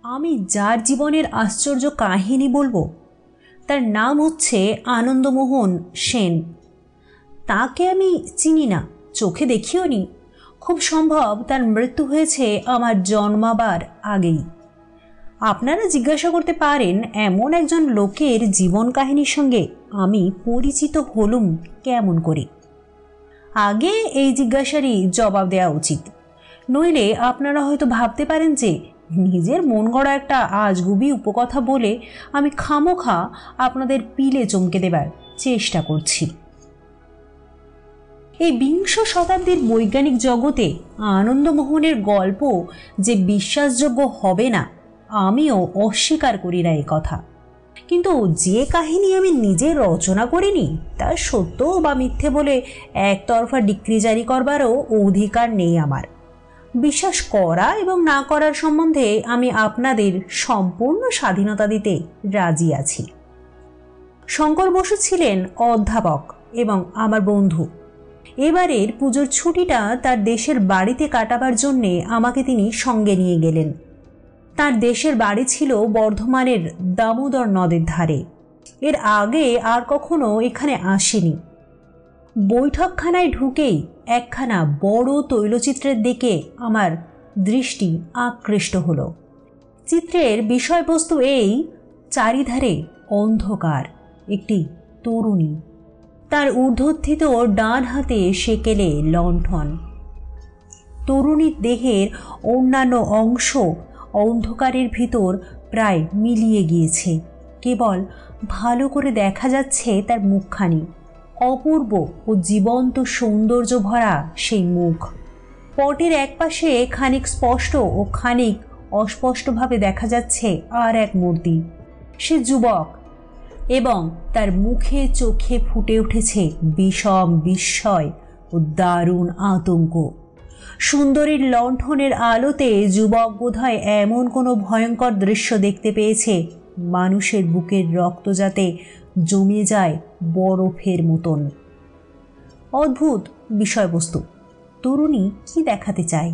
আমি যার জীবনের আশ্চর্য কাহিনী বলবো তার নাম হচ্ছে আনন্দমোহন সেন। তাকে আমি চিনি না, চোখে দেখিও নি। খুব সম্ভব তার মৃত্যু হয়েছে আমার জন্মাবার আগেই। আপনারা জিজ্ঞাসা করতে পারেন এমন একজন লোকের জীবন কাহিনীর সঙ্গে আমি পরিচিত হলুম কেমন করে। আগে এই জিজ্ঞাসারই জবাব দেওয়া উচিত, নইলে আপনারা হয়তো ভাবতে পারেন যে নিজের মন গড়া একটা আজগুবি উপকথা বলে আমি খামোখা আপনাদের পিলে চমকে দেবার চেষ্টা করছি। এই বিংশ শতাব্দীর বৈজ্ঞানিক জগতে আনন্দমোহনের গল্প যে বিশ্বাসযোগ্য হবে না আমিও অস্বীকার করি না এই কথা। কিন্তু যে কাহিনী আমি নিজে রচনা করিনি তা সত্য বা মিথ্যে বলে একতরফা ডিক্রি জারি করবারও অধিকার নেই আমার। বিশ্বাস করা এবং না করার সম্বন্ধে আমি আপনাদের সম্পূর্ণ স্বাধীনতা দিতে রাজি আছি। শঙ্কর বসু ছিলেন অধ্যাপক এবং আমার বন্ধু। এবারের পুজোর ছুটিটা তার দেশের বাড়িতে কাটাবার জন্যে আমাকে তিনি সঙ্গে নিয়ে গেলেন। তার দেশের বাড়ি ছিল বর্ধমানের দামোদর নদের ধারে। এর আগে আর কখনো এখানে আসেনি। বৈঠকখানায় ঢুকেই একখানা বড় তৈলচিত্রের দিকে আমার দৃষ্টি আকৃষ্ট হলো। চিত্রের বিষয়বস্তু এই: চারিধারে অন্ধকার, একটি তরুণী, তার ঊর্ধ্বস্থিত ডান হাতে সেকেলে লণ্ঠন। তরুণীর দেহের অন্যান্য অংশ অন্ধকারের ভিতর প্রায় মিলিয়ে গিয়েছে, কেবল ভালো করে দেখা যাচ্ছে তার মুখখানি। অপূর্ব ও জীবন্ত সৌন্দর্য ভরা সেই মুখ। পটের একপাশে খানিক স্পষ্ট ও খানিক অস্পষ্টভাবে দেখা যাচ্ছে আর এক মূর্তি। সে যুবক এবং তার মুখে চোখে ফুটে উঠেছে বিষম বিস্ময় ও দারুণ আতঙ্ক। সুন্দরীর লণ্ঠনের আলোতে যুবক বোধহয় এমন কোনো ভয়ঙ্কর দৃশ্য দেখতে পেয়েছে মানুষের বুকের রক্ত যাতে জমে যায় বরফের মতন। অদ্ভুত বিষয়বস্তু। তরুণী কি দেখাতে চায়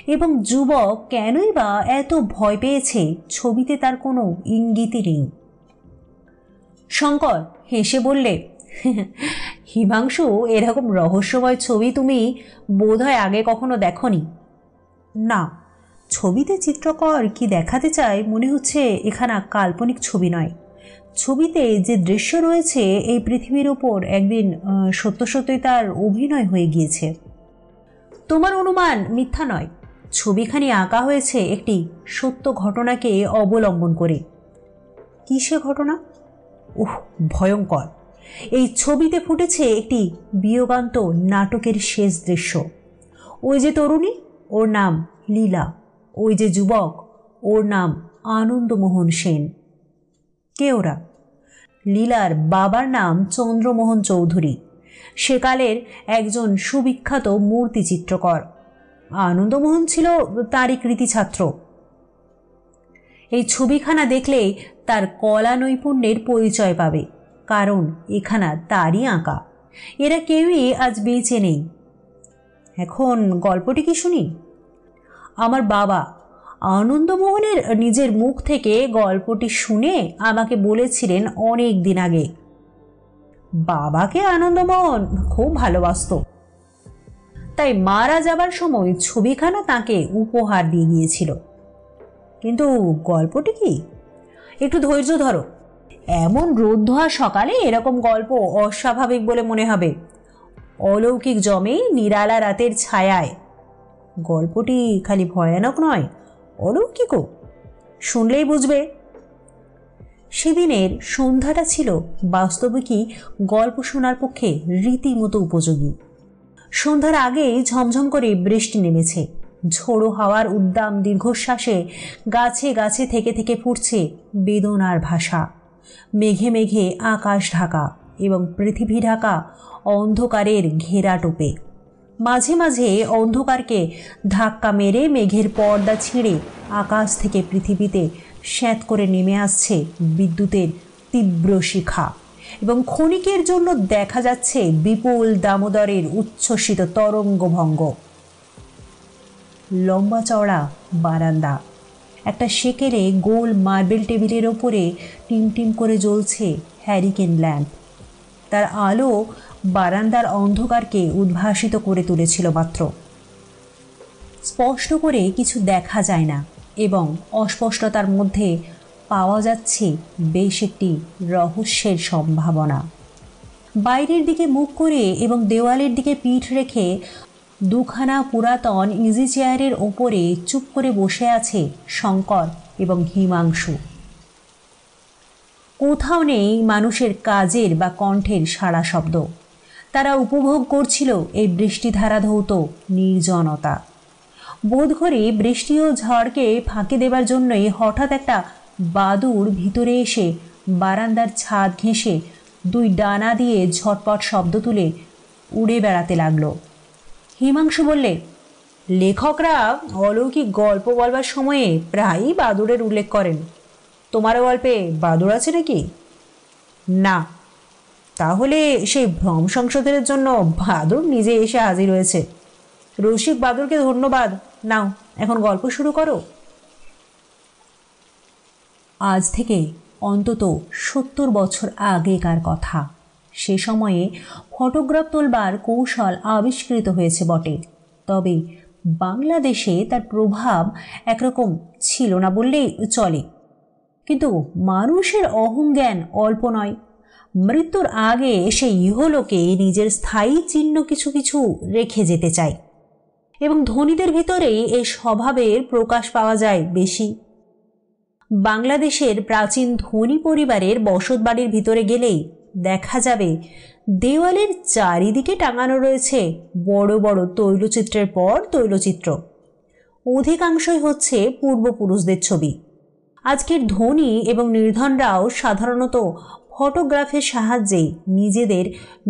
এবং যুবক কেনই বা এত ভয় পেয়েছে ছবিতে তার কোনো ইঙ্গিতই নেই। শঙ্কর হেসে বললে, হিমাংশু, এরকম রহস্যময় ছবি তুমি বোধহয় আগে কখনো দেখনি। না, ছবিতে চিত্রকর কি দেখাতে চায় মনে হচ্ছে এখানা কাল্পনিক ছবি নয়। ছবিতে যে দৃশ্য রয়েছে এই পৃথিবীর ওপর একদিন সত্য সত্যই তার অভিনয় হয়ে গিয়েছে। তোমার অনুমান মিথ্যা নয়। ছবিখানি আঁকা হয়েছে একটি সত্য ঘটনাকে অবলম্বন করে। কি সে ঘটনা? ভয়ঙ্কর। এই ছবিতে ফুটেছে একটি বিয়োগান্ত নাটকের শেষ দৃশ্য। ওই যে তরুণী, ওর নাম লীলা। ওই যে যুবক, ওর নাম আনন্দমোহন সেন। কে ওরা? লীলার বাবার নাম চন্দ্রমোহন চৌধুরী, সেকালের একজন সুবিখ্যাত মূর্তি চিত্রকর। আনন্দমোহন ছিল তারই কৃতি ছাত্র। এই ছবিখানা দেখলেই তার কলা নৈপুণ্যের পরিচয় পাবে, কারণ এখানা তারই আঁকা। এরা কেউই আজ বেঁচে নেই। এখন গল্পটি কি শুনি? আমার বাবা আনন্দমোহনের নিজের মুখ থেকে গল্পটি শুনে আমাকে বলেছিলেন অনেক দিন আগে। বাবাকে আনন্দমোহন খুব ভালোবাসত, তাই মারা যাবার সময় ছবিখানা তাকে উপহার দিয়ে গিয়েছিল। কিন্তু গল্পটি কি? একটু ধৈর্য ধরো। এমন রোদ-ধোয়া সকালে এরকম গল্প অস্বাভাবিক বলে মনে হবে। অলৌকিক জমে নিরালা রাতের ছায়ায়। গল্পটি খালি ভয়ানক নয়, অলৌকিকও। শুনলেই বুঝবে। সেদিনের সন্ধ্যাটা ছিল বাস্তবিকই গল্প শোনার পক্ষে রীতিমতো উপযোগী। সন্ধ্যার আগেই ঝমঝম করে বৃষ্টি নেমেছে। ঝোড়ো হাওয়ার উদ্দাম দীর্ঘশ্বাসে গাছে গাছে থেকে থেকে ফুটছে বেদনার ভাষা। মেঘে মেঘে আকাশ ঢাকা এবং পৃথিবী ঢাকা অন্ধকারের ঘেরা টোপে। মাঝে মাঝে অন্ধকারকে ধাক্কা মেরে মেঘের পর্দা ছিঁড়ে আকাশ থেকে পৃথিবীতে স্যাঁত করে নেমে আসছে বিদ্যুতের তীব্র শিখা এবং ক্ষণিকের জন্য দেখা যাচ্ছে বিপুল দামোদরের উচ্ছ্বসিত তরঙ্গভঙ্গ। লম্বা চওড়া বারান্দা, একটা সেকেলে গোল মার্বেল টেবিলের ওপরে টিমটিম করে জ্বলছে হ্যারিকেন ল্যাম্প। তার আলো বারান্দার অন্ধকারকে উদ্ভাসিত করে তুলেছিল মাত্র। স্পষ্ট করে কিছু দেখা যায় না এবং অস্পষ্টতার মধ্যে পাওয়া যাচ্ছে বেশ একটি রহস্যের সম্ভাবনা। বাইরের দিকে মুখ করে এবং দেওয়ালের দিকে পিঠ রেখে দুখানা পুরাতন ইজি চেয়ারের ওপরে চুপ করে বসে আছে শঙ্কর এবং হিমাংশু। কোথাও নেই মানুষের কাজের বা কণ্ঠের সাড়া শব্দ। তারা উপভোগ করছিল এই বৃষ্টিধারা ধৌত নির্জনতা। বোধ করি বৃষ্টি ও ঝড়কে ফাঁকি দেবার জন্যই হঠাৎ একটা বাদুড় ভিতরে এসে বারান্দার ছাদ ঘেঁষে দুই ডানা দিয়ে ঝটপট শব্দ তুলে উড়ে বেড়াতে লাগলো। হিমাংশু বললে, লেখকরা অলৌকিক গল্প বলবার সময়ে প্রায়ই বাদুড়ের উল্লেখ করেন। তোমার গল্পে বাদুড় আছে নাকি? না। তাহলে সেই ভ্রম সংশোধনের জন্য বাদুড় নিজে এসে হাজির হয়েছে। রসিক বাদুড়কে ধন্যবাদ। নাও এখন গল্প শুরু করো। আজ থেকে অন্তত 70 বছর আগেকার কথা। সে সময়ে ফটোগ্রাফ তোলবার কৌশল আবিষ্কৃত হয়েছে বটে, তবে বাংলাদেশে তার প্রভাব একরকম ছিল না বললেই চলে। কিন্তু মানুষের অহংজ্ঞান অল্প নয়। মৃত্যুর আগে সে ইহলোকে নিজের স্থায়ী চিহ্ন কিছু কিছু রেখে যেতে চায় এবং ধনীদের ভিতরেই এ স্বভাবের প্রকাশ পাওয়া যায় বেশি। বাংলাদেশের প্রাচীন ধনী পরিবারের বসতবাড়ির ভিতরে গেলেই দেখা যাবে দেওয়ালের চারিদিকে টাঙানো রয়েছে বড় বড় তৈলচিত্রের পর তৈলচিত্র। অধিকাংশই হচ্ছে পূর্বপুরুষদের ছবি। আজকের ধনী এবং নির্ধনরাও সাধারণত ফটোগ্রাফের সাহায্যে নিজেদের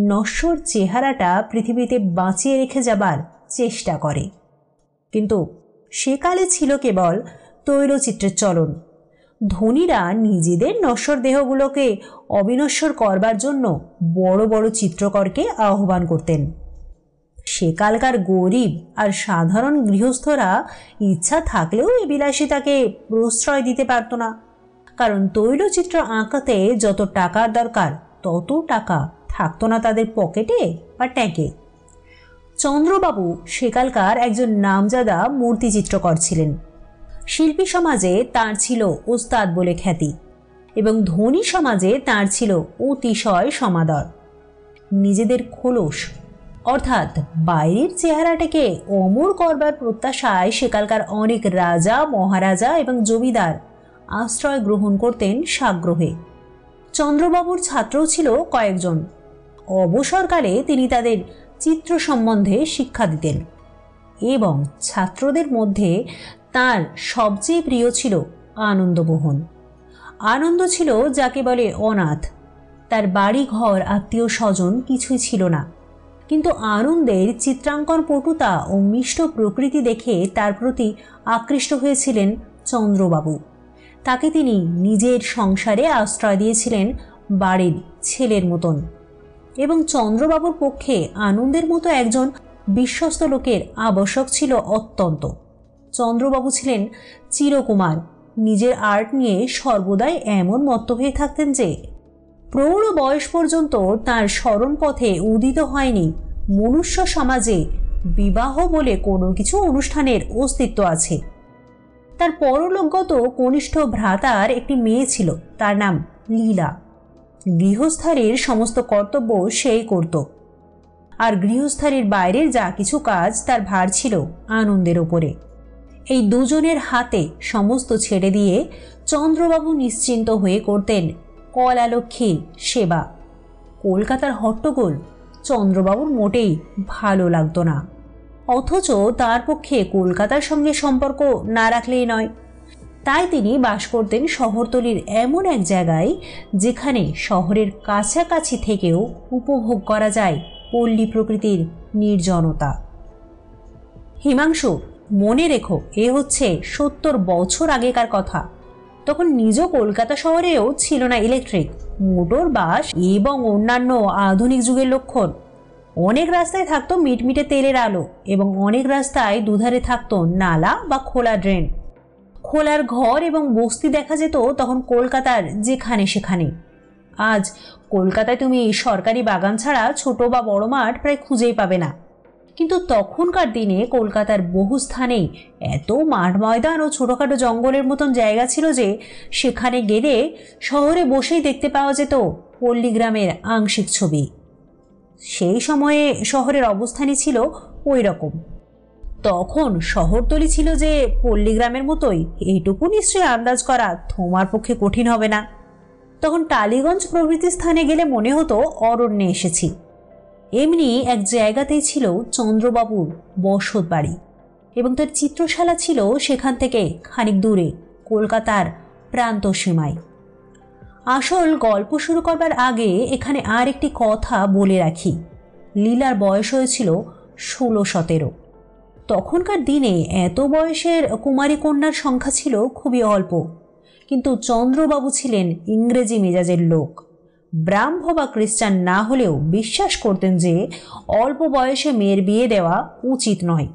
নশ্বর চেহারাটা পৃথিবীতে বাঁচিয়ে রেখে যাবার চেষ্টা করে। কিন্তু সেকালে ছিল কেবল তৈলচিত্রের চলন। ধনীরা নিজেদের নশ্বর দেহগুলোকে অবিনশ্বর করবার জন্য বড় বড় চিত্রকরকে আহ্বান করতেন। সেকালকার গরিব আর সাধারণ গৃহস্থরা ইচ্ছা থাকলেও এ বিলাসিতাকে প্রশ্রয় দিতে পারত না, কারণ তৈলচিত্র আঁকাতে যত টাকার দরকার তত টাকা থাকতো না তাদের পকেটে বা ট্যাঁকে। চন্দ্রবাবু সেকালকার একজন নামজাদা মূর্তি চিত্রকর ছিলেন। শিল্পী সমাজে তাঁর ছিল ওস্তাদ বলে খ্যাতি এবং ধনী সমাজে তাঁর ছিল অতিশয় সমাদর। নিজেদের খোলস অর্থাৎ বাইরের চেহারাটাকে অমর করবার প্রত্যাশায় সেকালকার অনেক রাজা, মহারাজা এবং জমিদার আশ্রয় গ্রহণ করতেন সাগ্রহে। চন্দ্রবাবুর ছাত্রও ছিল কয়েকজন। অবসরকালে তিনি তাদের চিত্র সম্বন্ধে শিক্ষা দিতেন এবং ছাত্রদের মধ্যে তার সবচেয়ে প্রিয় ছিল আনন্দমোহন। আনন্দ ছিল যাকে বলে অনাথ। তার বাড়ি ঘর আত্মীয় স্বজন কিছুই ছিল না, কিন্তু আনন্দের চিত্রাঙ্কন পটুতা ও মিষ্ট প্রকৃতি দেখে তার প্রতি আকৃষ্ট হয়েছিলেন চন্দ্রবাবু। তাকে তিনি নিজের সংসারে আশ্রয় দিয়েছিলেন বাড়ির ছেলের মতন এবং চন্দ্রবাবুর পক্ষে আনন্দের মতো একজন বিশ্বস্ত লোকের আবশ্যক ছিল অত্যন্ত। চন্দ্রবাবু ছিলেন চিরকুমার। নিজের আর্ট নিয়ে সর্বদাই এমন মত্ত হয়ে থাকতেন যে প্রৌঢ় বয়স পর্যন্ত তাঁর স্মরণ পথে উদিত হয়নি মনুষ্য সমাজে বিবাহ বলে কোনো কিছু অনুষ্ঠানের অস্তিত্ব আছে। তার পরলোকগত কনিষ্ঠ ভ্রাতার একটি মেয়ে ছিল, তার নাম লীলা। গৃহস্থালির সমস্ত কর্তব্য সেই করত, আর গৃহস্থালির বাইরের যা কিছু কাজ তার ভার ছিল আনন্দের ওপরে। এই দুজনের হাতে সমস্ত ছেড়ে দিয়ে চন্দ্রবাবু নিশ্চিন্ত হয়ে করতেন কলালক্ষ্মীর সেবা। কলকাতার হট্টগোল চন্দ্রবাবুর মোটেই ভালো লাগতো না, অথচ তার পক্ষে কলকাতার সঙ্গে সম্পর্ক না রাখলেই নয়। তাই তিনি বাস করতেন শহরতলির এমন এক জায়গায় যেখানে শহরের কাছাকাছি থেকেও উপভোগ করা যায় পল্লী প্রকৃতির নির্জনতা। হিমাংশু, মনে রেখো, এ হচ্ছে 70 বছর আগেকার কথা। তখন নিজ কলকাতা শহরেও ছিল না ইলেকট্রিক, মোটর, বাস এবং অন্যান্য আধুনিক যুগের লক্ষণ। অনেক রাস্তায় থাকতো মিটমিটে তেলের আলো এবং অনেক রাস্তায় দুধারে থাকতো নালা বা খোলা ড্রেন। খোলার ঘর এবং বস্তি দেখা যেত তখন কলকাতার যেখানে সেখানে। আজ কলকাতায় তুমি সরকারি বাগান ছাড়া ছোট বা বড় মাঠ প্রায় খুঁজেই পাবে না, কিন্তু তখনকার দিনে কলকাতার বহু স্থানেই এত মাঠ ময়দান ও ছোটোখাটো জঙ্গলের মতন জায়গা ছিল যে সেখানে গেলে শহরে বসেই দেখতে পাওয়া যেত পল্লীগ্রামের আংশিক ছবি। সেই সময়ে শহরের অবস্থানই ছিল ওই রকম। তখন শহরতলি ছিল যে পল্লীগ্রামের মতোই, এইটুকু নিশ্চয়ই আন্দাজ করা তোমার পক্ষে কঠিন হবে না। তখন টালিগঞ্জ প্রভৃতি স্থানে গেলে মনে হতো অরণ্যে এসেছি। এমনি এক জায়গাতেই ছিল চন্দ্রবাবুর বসত বাড়ি এবং তার চিত্রশালা ছিল সেখান থেকে খানিক দূরে কলকাতার প্রান্ত সীমায়। আসল গল্প শুরু করবার আগে এখানে আর একটি কথা বলে রাখি। লীলার বয়স হয়েছিল 16-17। তখনকার দিনে এত বয়সের কুমারী কন্যার সংখ্যা ছিল খুবই অল্প, কিন্তু চন্দ্রবাবু ছিলেন ইংরেজি মেজাজের লোক। ব্রাহ্ম বা খ্রিস্টান না হলেও বিশ্বাস করতেন যে অল্প বয়সে মেয়ের বিয়ে দেওয়া উচিত নয়।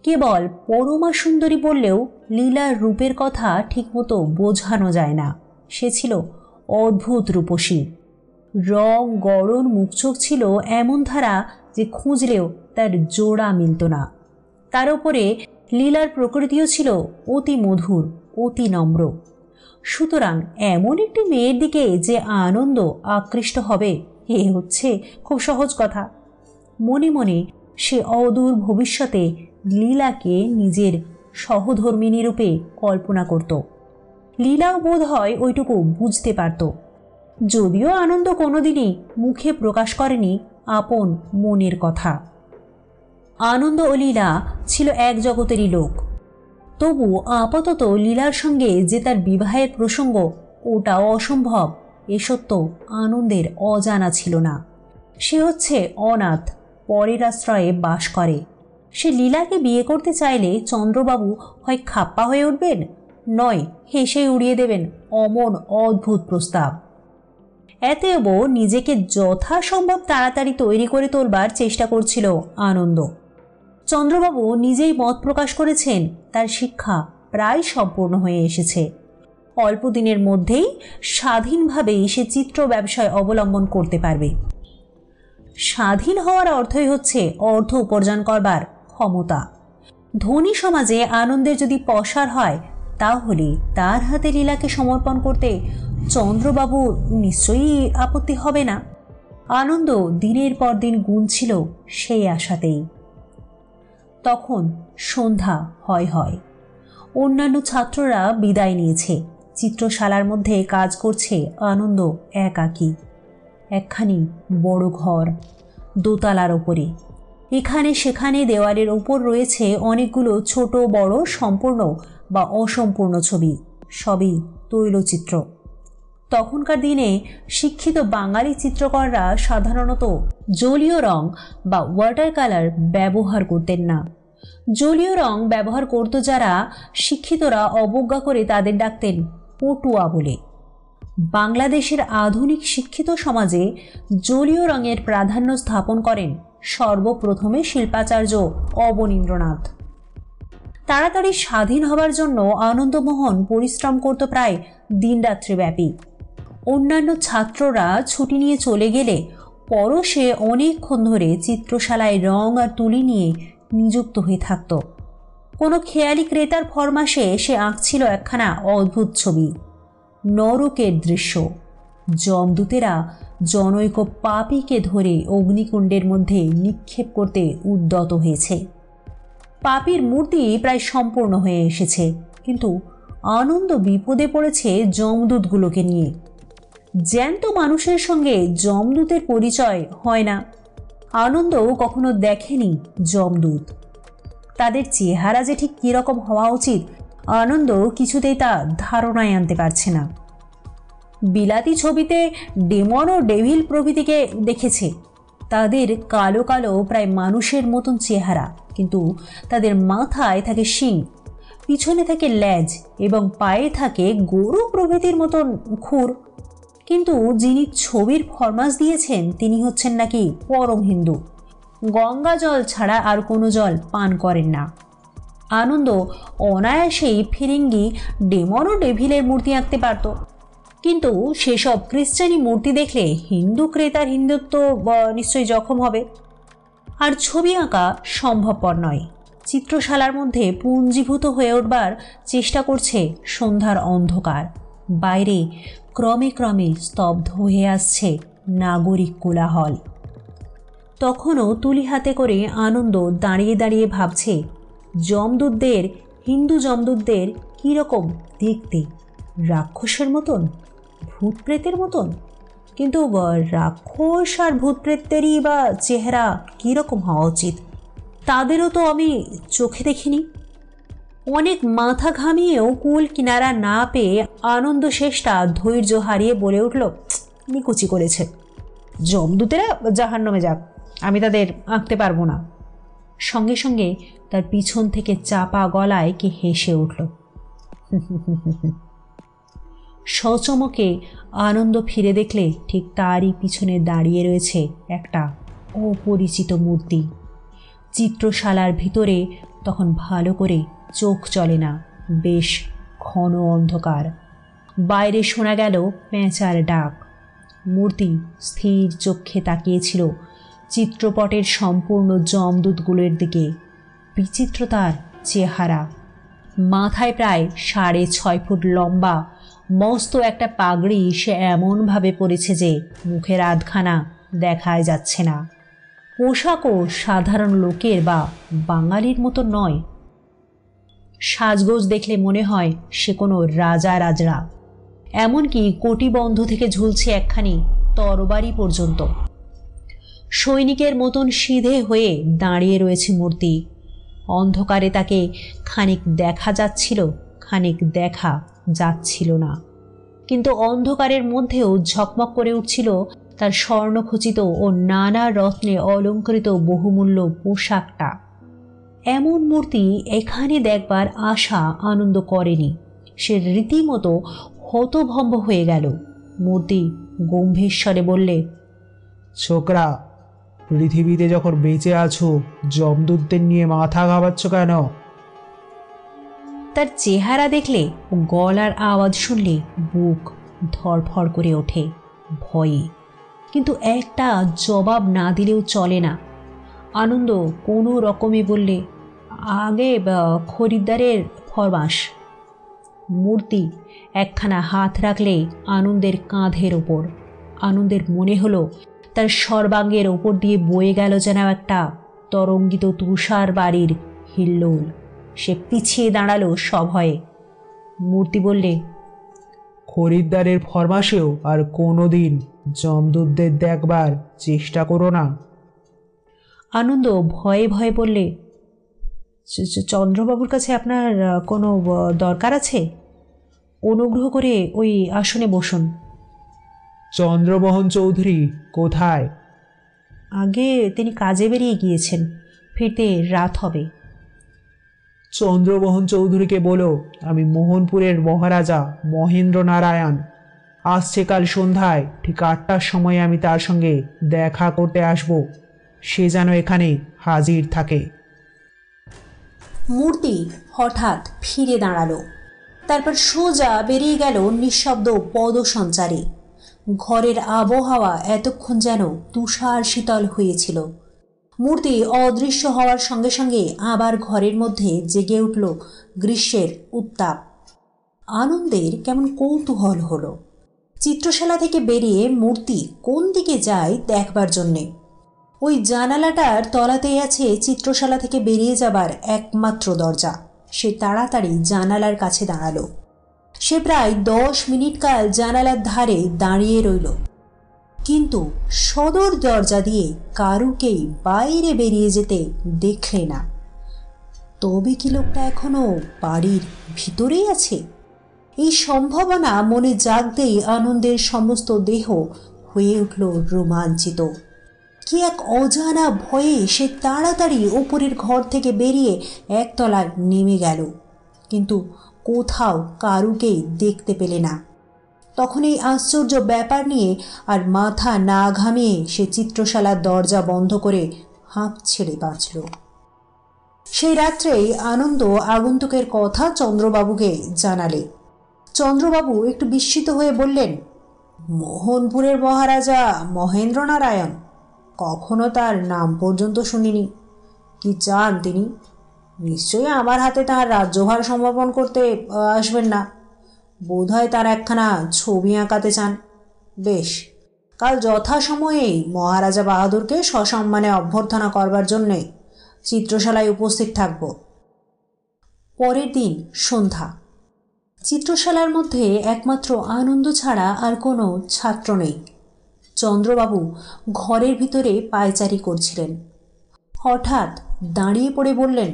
কেবল পরমা সুন্দরী বললেও লীলার রূপের কথা ঠিকমতো বোঝানো যায় না। সে ছিল অদ্ভুত রূপসী। রং গড়ন মুখচোখ ছিল এমন ধারা যে খুঁজলেও তার জোড়া মিলত না। তার উপরে লীলার প্রকৃতিও ছিল অতি মধুর, অতি নম্র। সুতরাং এমন একটি মেয়ের দিকে যে আনন্দ আকৃষ্ট হবে এ হচ্ছে খুব সহজ কথা। মনে মনে সে অদূর ভবিষ্যতে লীলাকে নিজের সহধর্মিণী রূপে কল্পনা করত। লীলাও বোধ হয় ওইটুকু বুঝতে পারত, যদিও আনন্দ কোনোদিনই মুখে প্রকাশ করেনি আপন মনের কথা। আনন্দ ও লীলা ছিল এক জগতেরই লোক। তবু আপাতত লীলার সঙ্গে যে তার বিবাহের প্রসঙ্গ ওটাও অসম্ভব এ সত্য আনন্দের অজানা ছিল না। সে হচ্ছে অনাথ, পরের আশ্রয়ে বাস করে। সে লীলাকে বিয়ে করতে চাইলে চন্দ্রবাবু হয় খাপ্পা হয়ে উঠবেন, নয় হেসে উড়িয়ে দেবেন অমন অদ্ভুত প্রস্তাব। এতেও নিজেকে যথাসম্ভব তাড়াতাড়ি তৈরি করে তোলবার চেষ্টা করছিল আনন্দ। চন্দ্রবাবু নিজেই মত প্রকাশ করেছেন তার শিক্ষা প্রায় সম্পূর্ণ হয়ে এসেছে। অল্প দিনের মধ্যেই স্বাধীনভাবেই সে চিত্র ব্যবসায় অবলম্বন করতে পারবে। স্বাধীন হওয়ার অর্থই হচ্ছে অর্থ উপার্জন করবার ক্ষমতা। ধনী সমাজে আনন্দের যদি পসার হয় তাহলে তার হাতে লীলাকে সমর্পণ করতে চন্দ্রবাবুর নিশ্চয়ই আপত্তি হবে না। আনন্দ দিনের পর দিন গুনছিল সেই আশাতেই। তখন সন্ধ্যা হয়। অন্যান্য ছাত্ররা বিদায় নিয়েছে। চিত্রশালার মধ্যে কাজ করছে আনন্দ একাকী। একখানি বড় ঘর, দোতলার ওপরে। এখানে সেখানে দেওয়ালের ওপর রয়েছে অনেকগুলো ছোট বড় সম্পূর্ণ বা অসম্পূর্ণ ছবি, সবই তৈলচিত্র। তখনকার দিনে শিক্ষিত বাঙালি চিত্রকররা সাধারণত জলীয় রং বা ওয়াটার কালার ব্যবহার করতেন না। জলীয় রং ব্যবহার করত যারা, শিক্ষিতরা অবজ্ঞা করে তাদের ডাকতেন পটুয়া বলে। বাংলাদেশের আধুনিক শিক্ষিত সমাজে জলীয় রঙের প্রাধান্য স্থাপন করেন সর্বপ্রথমে শিল্পাচার্য অবনীন্দ্রনাথ। তাড়াতাড়ি স্বাধীন হবার জন্য আনন্দমোহন পরিশ্রম করত প্রায় দিনরাত্রি ব্যাপী। অন্যান্য ছাত্ররা ছুটি নিয়ে চলে গেলে পরশে অনেকক্ষণ ধরে চিত্রশালায় রং আর তুলি নিয়ে নিযুক্ত হয়ে থাকত। কোনো খেয়ালি ক্রেতার ফরমাসে সে আঁকছিল একখানা অদ্ভুত ছবি, নরকের দৃশ্য। যমদূতেরা জনৈক পাপীকে ধরে অগ্নিকুণ্ডের মধ্যে নিক্ষেপ করতে উদ্যত হয়েছে। পাপীর মূর্তি প্রায় সম্পূর্ণ হয়ে এসেছে, কিন্তু আনন্দ বিপদে পড়েছে যমদূতগুলোকে নিয়ে। জ্যান্ত মানুষের সঙ্গে যমদূতের পরিচয় হয় না। আনন্দ কখনো দেখেনি যমদূত। তাদের চেহারা যে ঠিক কীরকম হওয়া উচিত আনন্দ কিছুতেই তা ধারণায় আনতে পারছে না। বিলাতি ছবিতে ডেমন ও ডেভিল প্রভৃতিকে দেখেছে। তাদের কালো কালো প্রায় মানুষের মতন চেহারা, কিন্তু তাদের মাথায় থাকে শিং, পিছনে থাকে লেজ এবং পায়ে থাকে গরু প্রভৃতির মতন খুর। কিন্তু যিনি ছবির ফরমাস দিয়েছেন তিনি হচ্ছেন নাকি পরম হিন্দু, গঙ্গা জল ছাড়া আর কোনো জল পান করেন না। আনন্দ অনায়াসেই ফিরিঙ্গি ডেমন ও ডেভিলের মূর্তি আঁকতে পারত, কিন্তু সেসব খ্রিস্টানি মূর্তি দেখলে হিন্দু ক্রেতার হিন্দুত্ব নিশ্চয়ই জখম হবে, আর ছবি আঁকা সম্ভবপর নয়। চিত্রশালার মধ্যে পুঞ্জীভূত হয়ে উঠবার চেষ্টা করছে সন্ধ্যার অন্ধকার। বাইরে ক্রমে ক্রমে স্তব্ধ হয়ে আসছে নাগরিক কোলাহল। তখনও তুলি হাতে করে আনন্দ দাঁড়িয়ে দাঁড়িয়ে ভাবছে, যমদূতদের, হিন্দু যমদূতদের কীরকম দেখতে? রাক্ষসের মতন, ভূত প্রেতের মতন? কিন্তু রাক্ষস আর ভূত প্রেতেরই বা চেহারা কীরকম হওয়া উচিত? তাদেরও তো আমি চোখে দেখিনি। অনেক মাথা ঘামিয়েও কুল কিনারা না পেয়ে আনন্দ শেষটা ধৈর্য হারিয়ে বলে উঠল, নিকুচি করেছে, যমদূতেরা জাহান্নামে যাক, আমি তাদের আঁকতে পারবো না। সঙ্গে সঙ্গে তার পিছন থেকে চাপা গলায় কে হেসে উঠল। সচমকে আনন্দ ফিরে দেখলে ঠিক তারই পিছনে দাঁড়িয়ে রয়েছে একটা অপরিচিত মূর্তি। চিত্রশালার ভিতরে তখন ভালো করে চোখ চলে না, বেশ ঘন অন্ধকার। বাইরে শোনা গেল পেঁচার ডাক। মূর্তি স্থির চোখে তাকিয়েছিল চিত্রপটের সম্পূর্ণ যমদূতগুলোর দিকে। বিচিত্র তার চেহারা। মাথায় প্রায় 6.5 ফুট লম্বা মস্ত একটা পাগড়ি সে এমনভাবে পরেছে যে মুখের আধখানা দেখাই যাচ্ছে না। পোশাকও সাধারণ লোকের বা বাঙালির মতো নয়। সাজগোজ দেখলে মনে হয় সে কোনো রাজা রাজরা। এমনকি কটিবন্ধ থেকে ঝুলছে একখানি তরবারি পর্যন্ত। সৈনিকের মতন সিধে হয়ে দাঁড়িয়ে রয়েছে মূর্তি। অন্ধকারে তাকে খানিক দেখা যাচ্ছিল, খানিক দেখা যাচ্ছিল না, কিন্তু অন্ধকারের মধ্যেও ঝকমক করে উঠছিল তার স্বর্ণখচিত ও নানা রত্নে অলঙ্কৃত বহুমূল্য পোশাকটা। এমন মূর্তি এখানে দেখবার আশা আনন্দ করেনি। সে রীতিমতো হতভম্ব হয়ে গেল। মূর্তি গম্ভীর বললে, ছোকরা, পৃথিবীতে যখন বেঁচে আছো যমদূতদের নিয়ে মাথা ঘামাচ্ছ কেন? তার চেহারা দেখলে ও গলার আওয়াজ শুনলে বুক ধড়ফড় করে ওঠে ভয়ে, কিন্তু একটা জবাব না দিলেও চলে না। আনন্দ কোনো রকমে বললে, আগে খরিদ্দারের ফরমাস। মূর্তি একখানা হাত রাখলে আনন্দের কাঁধের ওপর। আনন্দের মনে হলো তার সর্বাঙ্গের ওপর দিয়ে বয়ে গেল যেন একটা তরঙ্গিত তুষার বাড়ির হিল্লোল। সে পিছিয়ে দাঁড়ালো সভয়ে। মূর্তি বললে, খরিদ্দারের ফরমাসেও আর কোনোদিন যমদূতদের দেখবার চেষ্টা করো না। আনন্দ ভয়ে ভয়ে বললে, চন্দ্রবাবুর কাছে আপনার কোনো দরকার আছে? অনুগ্রহ করে ওই আসনে বসুন। চন্দ্রমোহন চৌধুরী কোথায়? আগে তিনি কাজে বেরিয়ে গিয়েছেন, ফিরতে রাত হবে। চন্দ্রমোহন চৌধুরীকে বলো আমি মোহনপুরের মহারাজা মহেন্দ্র নারায়ণ আসছে কাল সন্ধ্যায় ঠিক 8টার সময় আমি তার সঙ্গে দেখা করতে আসব। সে যেন এখানে হাজির থাকে। মূর্তি হঠাৎ ফিরে দাঁড়ালো, তারপর সোজা বেরিয়ে গেল নিঃশব্দ পদসঞ্চারে। ঘরের আবহাওয়া এতক্ষণ যেন তুষার শীতল হয়েছিল। মূর্তি অদৃশ্য হওয়ার সঙ্গে সঙ্গে আবার ঘরের মধ্যে জেগে উঠল গ্রীষ্মের উত্তাপ। আনন্দের কেমন কৌতূহল হলো। চিত্রশালা থেকে বেরিয়ে মূর্তি কোন দিকে যায় দেখবার জন্যে। ওই জানালাটার তলাতেই আছে চিত্রশালা থেকে বেরিয়ে যাবার একমাত্র দরজা। সে তাড়াতাড়ি জানালার কাছে দাঁড়ালো। সে প্রায় 10 মিনিট কাল জানালার ধারে দাঁড়িয়ে রইল, কিন্তু সদর দরজা দিয়ে কারুকেই বাইরে বেরিয়ে যেতে দেখলে না। তবে কি লোকটা এখনো বাড়ির ভিতরেই আছে? এই সম্ভাবনা মনে জাগতেই আনন্দের সমস্ত দেহ হয়ে উঠল রোমাঞ্চিত। কি এক অজানা ভয়ে সে তাড়াতাড়ি ওপরের ঘর থেকে বেরিয়ে একতলায় নেমে গেল, কিন্তু কোথাও কারুকেই দেখতে পেলে না। তখন এই আশ্চর্য ব্যাপার নিয়ে আর মাথা না ঘামিয়ে সে চিত্রশালার দরজা বন্ধ করে হাঁপ ছেড়ে বাঁচল। সেই রাত্রেই আনন্দ আগন্তুকের কথা চন্দ্রবাবুকে জানালে। চন্দ্রবাবু একটু বিস্মিত হয়ে বললেন, মোহনপুরের মহারাজা মহেন্দ্রনারায়ণ? কখনো তার নাম পর্যন্ত শুনিনি। কি চান তিনি? নিশ্চয়ই আমার হাতে তাঁর রাজ্যভার সমর্পণ করতে আসবেন না। বোধহয় তার একখানা ছবি আঁকাতে চান। বেশ, কাল যথাসময়েই মহারাজা বাহাদুরকে সসম্মানে অভ্যর্থনা করবার জন্যে চিত্রশালায় উপস্থিত থাকব। পরের দিন সন্ধ্যা। চিত্রশালার মধ্যে একমাত্র আনন্দ ছাড়া আর কোনো ছাত্র নেই। চন্দ্রবাবু ঘরের ভিতরে পায়চারি করছিলেন। হঠাৎ দাঁড়িয়ে পড়ে বললেন,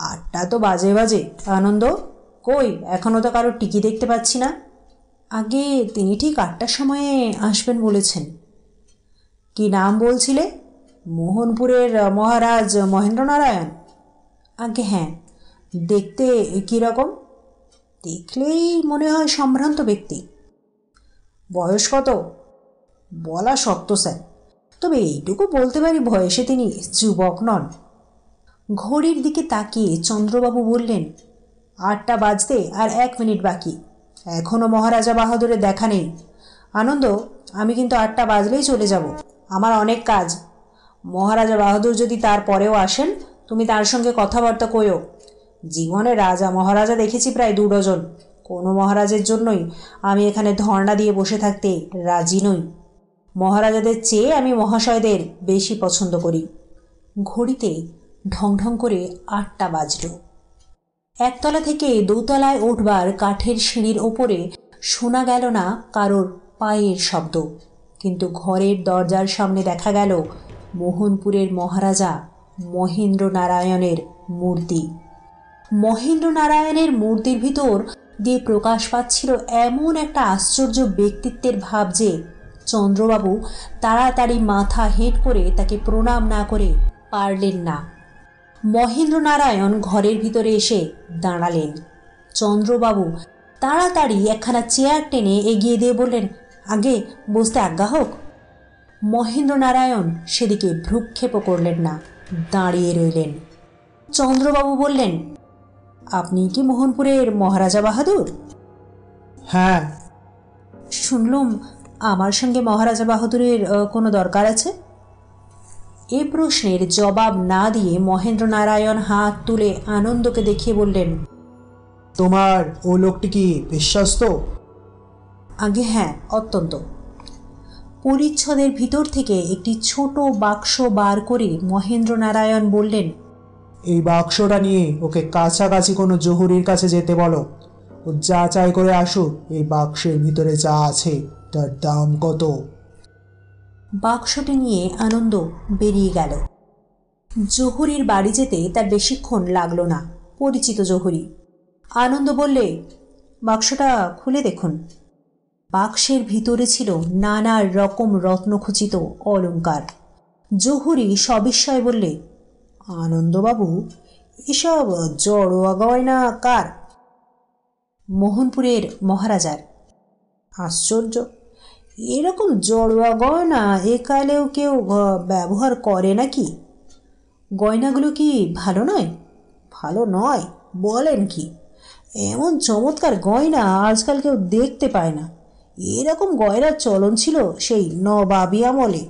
8টা তো বাজে বাজে, আনন্দ কই? এখনও তো কারো টিকি দেখতে পাচ্ছি না। আগে তিনি ঠিক 8টার সময়ে আসবেন বলেছেন। কি নাম বলছিলে? মোহনপুরের মহারাজ মহেন্দ্রনারায়ণ? আগে হ্যাঁ। দেখতে কীরকম? দেখলেই মনে হয় সম্ভ্রান্ত ব্যক্তি। বয়স কত? বলা শক্ত স্যার, তবে এইটুকু বলতে পারি বয়সে তিনি যুবক নন। ঘড়ির দিকে তাকিয়ে চন্দ্রবাবু বললেন, 8টা বাজতে আর 1 মিনিট বাকি। এখনও মহারাজা বাহাদুরের দেখা নেই। আনন্দ, আমি কিন্তু 8টা বাজলেই চলে যাব। আমার অনেক কাজ। মহারাজা বাহাদুর যদি তার পরেও আসেন, তুমি তার সঙ্গে কথাবার্তা কইও। জীবনে রাজা মহারাজা দেখেছি প্রায় 2 ডজন। কোনো মহারাজের জন্যই আমি এখানে ধর্ণা দিয়ে বসে থাকতে রাজি নই। মহারাজাদের চেয়ে আমি মহাশয়দের বেশি পছন্দ করি। ঘড়িতে ঢং ঢং করে 8টা বাজল। একতলা থেকে দোতলায় উঠবার কাঠের সিঁড়ির ওপরে শোনা গেল না কারোর পায়ের শব্দ, কিন্তু ঘরের দরজার সামনে দেখা গেল মোহনপুরের মহারাজা মহেন্দ্রনারায়ণের মূর্তি। মহেন্দ্রনারায়ণের মূর্তির ভিতর দিয়ে প্রকাশ পাচ্ছিল এমন একটা আশ্চর্য ব্যক্তিত্বের ভাব যে চন্দ্রবাবু তাড়াতাড়ি মাথা হেঁট করে তাকে প্রণাম না করে পারলেন না। মহেন্দ্রনারায়ণ ঘরের ভিতরে এসে দাঁড়ালেন। চন্দ্রবাবু তাড়াতাড়ি একখানা চেয়ার টেনে এগিয়ে দিয়ে বললেন, আগে বসতে আজ্ঞা হোক। মহেন্দ্রনারায়ণ সেদিকে ভ্রুক্ষেপও করলেন না, দাঁড়িয়ে রইলেন। চন্দ্রবাবু বললেন, আপনি কি মোহনপুরের মহারাজা বাহাদুর? হ্যাঁ। শুনলুম আমার সঙ্গে মহারাজা বাহাদুরের কোনো দরকার আছে। এ প্রশ্নের জবাব না দিয়ে মহেন্দ্রনারায়ণ হাত তুলে আনন্দকে দেখিয়ে বললেন, তোমার ও লোকটি কি বিশ্বস্ত? আগে হ্যাঁ, অত্যন্ত। পরিচ্ছদের ভিতর থেকে একটি ছোট বাক্স বার করে মহেন্দ্রনারায়ণ বললেন, এই বাক্সটা নিয়ে ওকে কাছাকাছি কোনো জহুরির কাছে যেতে বলো। ও যা চাই করে আসুক এই বাক্সের ভিতরে যা আছে তার দাম কত। বাক্সটি নিয়ে আনন্দ বেরিয়ে গেল। জহুরির বাড়ি যেতে তার বেশিক্ষণ লাগলো না। পরিচিত জহুরি। আনন্দ বললে, বাক্সটা খুলে দেখুন। বাক্সের ভিতরে ছিল নানা রকম রত্নখচিত অলঙ্কার। জহুরি সবিস্ময়ে বললে, আনন্দবাবু, এসব জড়োয়া গয়না কার? মোহনপুরের মহারাজার। আশ্চর্য, এরকম জড়োয়া গয়না একালেও কেউ ব্যবহার করে নাকি? গয়নাগুলো কি ভালো নয়? ভালো নয় বলেন কি? এমন চমৎকার গয়না আজকাল কেউ দেখতে পায় না। এরকম গয়নার চলন ছিল সেই নবাবী আমলে।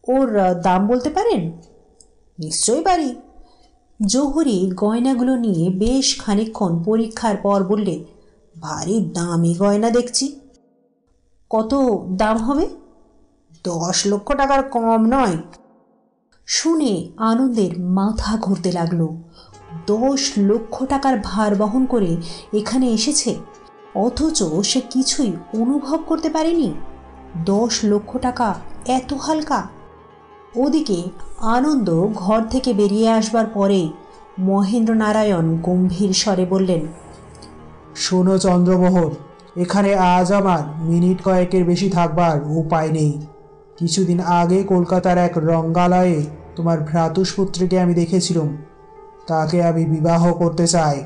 ওর দাম বলতে পারেন? নিশ্চয়ই পারি। জহুরি গয়নাগুলো নিয়ে বেশ খানিকক্ষণ পরীক্ষার পর বললে, ভারী দামি গয়না দেখছি। কত দাম হবে? 10 লক্ষ টাকার কম নয়। শুনে আনন্দের মাথা ঘুরতে লাগলো। 10 লক্ষ টাকার ভার বহন করে এখানে এসেছে, অথচ সে কিছুই অনুভব করতে পারেনি। 10 লক্ষ টাকা এত হালকা। ওদিকে আনন্দ ঘর থেকে বেরিয়ে আসবার পরে মহেন্দ্রনারায়ণ গম্ভীর স্বরে বললেন, শোনো চন্দ্রমোহন, এখানে আজ আমার মিনিট কয়েকের বেশি থাকবার উপায় নেই। কিছুদিন আগে কলকাতার এক রঙ্গালয়ে তোমার ভ্রাতুষ্পুত্রীকে আমি দেখেছিলাম। তাকে আমি বিবাহ করতে চাই।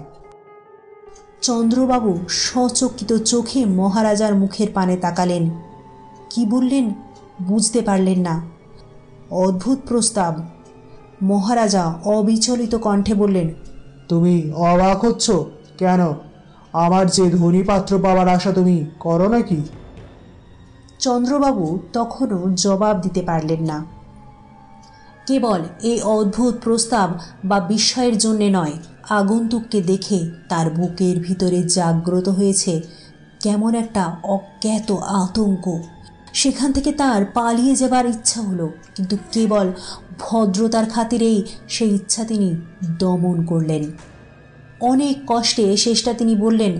চন্দ্রবাবু সচকিত চোখে মহারাজার মুখের পানে তাকালেন। কি বললেন বুঝতে পারলেন না। অদ্ভুত প্রস্তাব। মহারাজা অবিচলিত কণ্ঠে বললেন, তুমি অবাক হচ্ছ কেন? আমার যে ধনী পাত্র পাওয়ার আশা তুমি করো নাকি? চন্দ্রবাবু তখনও জবাব দিতে পারলেন না। কেবল এই অদ্ভুত প্রস্তাব বা বিস্ময়ের জন্যে নয়, আগন্তুককে দেখে তার বুকের ভিতরে জাগ্রত হয়েছে কেমন একটা অজ্ঞাত আতঙ্ক। সেখান থেকে তার পালিয়ে যাবার ইচ্ছা হলো, কিন্তু কেবল ভদ্রতার খাতিরেই সেই ইচ্ছা তিনি দমন করলেন। অনেক কষ্টে শেষটা তিনি বললেন,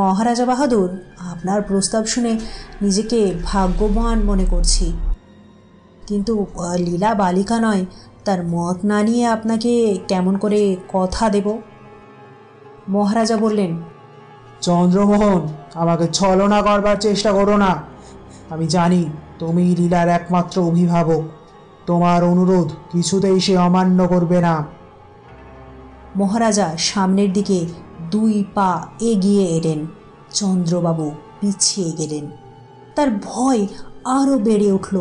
মহারাজা বাহাদুর, আপনার প্রস্তাব শুনে নিজেকে ভাগ্যবান মনে করছি, কিন্তু লীলা বালিকা নয়, তার মত না নিয়ে আপনাকে কেমন করে কথা দেব? মহারাজা বললেন, চন্দ্রমোহন, আমাকে ছলনা করবার চেষ্টা করো না। আমি জানি তুমি লীলার একমাত্র অভিভাবক। তোমার অনুরোধ কিছুতেই সে অমান্য করবে না। মহারাজা সামনের দিকে 2 পা এগিয়ে এলেন। চন্দ্রবাবু পিছিয়ে গেলেন। তার ভয় আরও বেড়ে উঠল।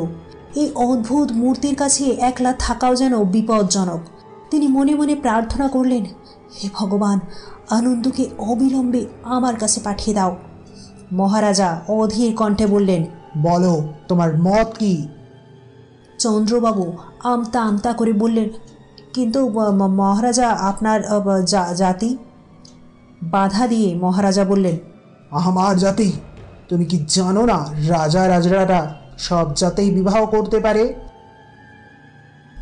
এই অদ্ভুত মূর্তির কাছে একলা থাকাও যেন বিপজ্জনক। তিনি মনে মনে প্রার্থনা করলেন, হে ভগবান, আনন্দকে অবিলম্বে আমার কাছে পাঠিয়ে দাও। মহারাজা অধীর কণ্ঠে বললেন, বলো, তোমার মত কি? চন্দ্রবাবু আমতা আমতা করে বললেন, কিন্তু মহারাজা, আপনার জাতি। বাধা দিয়ে মহারাজা বললেন, আমার জাতি? তুমি কি জানো না রাজা রাজরাটা সব জাতেই বিবাহ করতে পারে?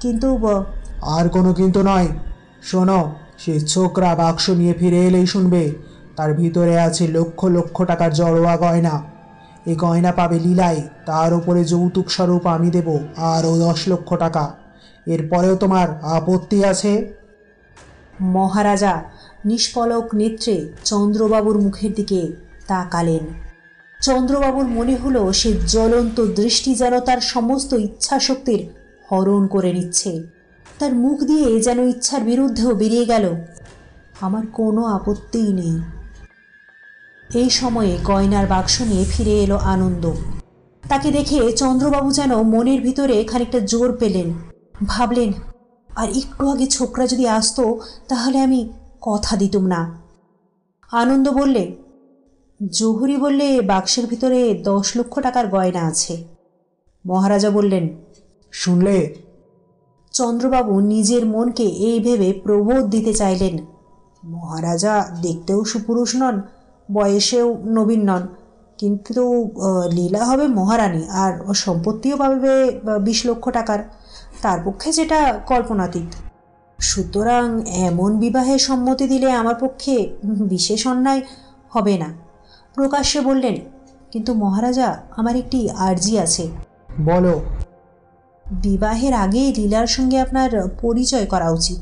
কিন্তু আর কোনো কিন্তু নয়। শোনো, সে ছোকরা বাক্স নিয়ে ফিরে এলেই শুনবে তার ভিতরে আছে লক্ষ লক্ষ টাকার জড়োয়া গয়না। এই গয়না পাবে লীলাই, তার উপরে যৌতুক স্বরূপ আমি দেব আরও 10 লক্ষ টাকা। এরপরেও তোমার আপত্তি আছে? মহারাজা নিষ্পলক নেত্রে চন্দ্রবাবুর মুখের দিকে তাকালেন। চন্দ্রবাবুর মনে হলো সে জ্বলন্ত দৃষ্টি যেন তার সমস্ত ইচ্ছাশক্তির হরণ করে নিচ্ছে। তার মুখ দিয়ে যেন ইচ্ছার বিরুদ্ধেও বেরিয়ে গেল, আমার কোনো আপত্তিই নেই। এই সময়ে গয়নার বাক্স নিয়ে ফিরে এলো আনন্দ। তাকে দেখে চন্দ্রবাবু যেন মনের ভিতরে খানিকটা জোর পেলেন। ভাবলেন, আর একটু আগে ছোকরা যদি আসতো তাহলে আমি কথা দিতুম না। আনন্দ বললে, জহুরি বললে বাক্সের ভিতরে 10 লক্ষ টাকার গয়না আছে। মহারাজা বললেন, শুনলে? চন্দ্রবাবু নিজের মনকে এই ভেবে প্রবোধ দিতে চাইলেন, মহারাজা দেখতেও সুপুরুষ নন, বয়সেও নবীন নন, কিন্তু লীলা হবে মহারানী, আর সম্পত্তিও পাবে 20 লক্ষ টাকার। তার পক্ষে যেটা কল্পনাতীত। সুতরাং এমন বিবাহে সম্মতি দিলে আমার পক্ষে বিশেষ অন্যায় হবে না। প্রকাশ্যে বললেন, কিন্তু মহারাজা, আমার একটি আর্জি আছে। বলো। বিবাহের আগে লীলার সঙ্গে আপনার পরিচয় করা উচিত।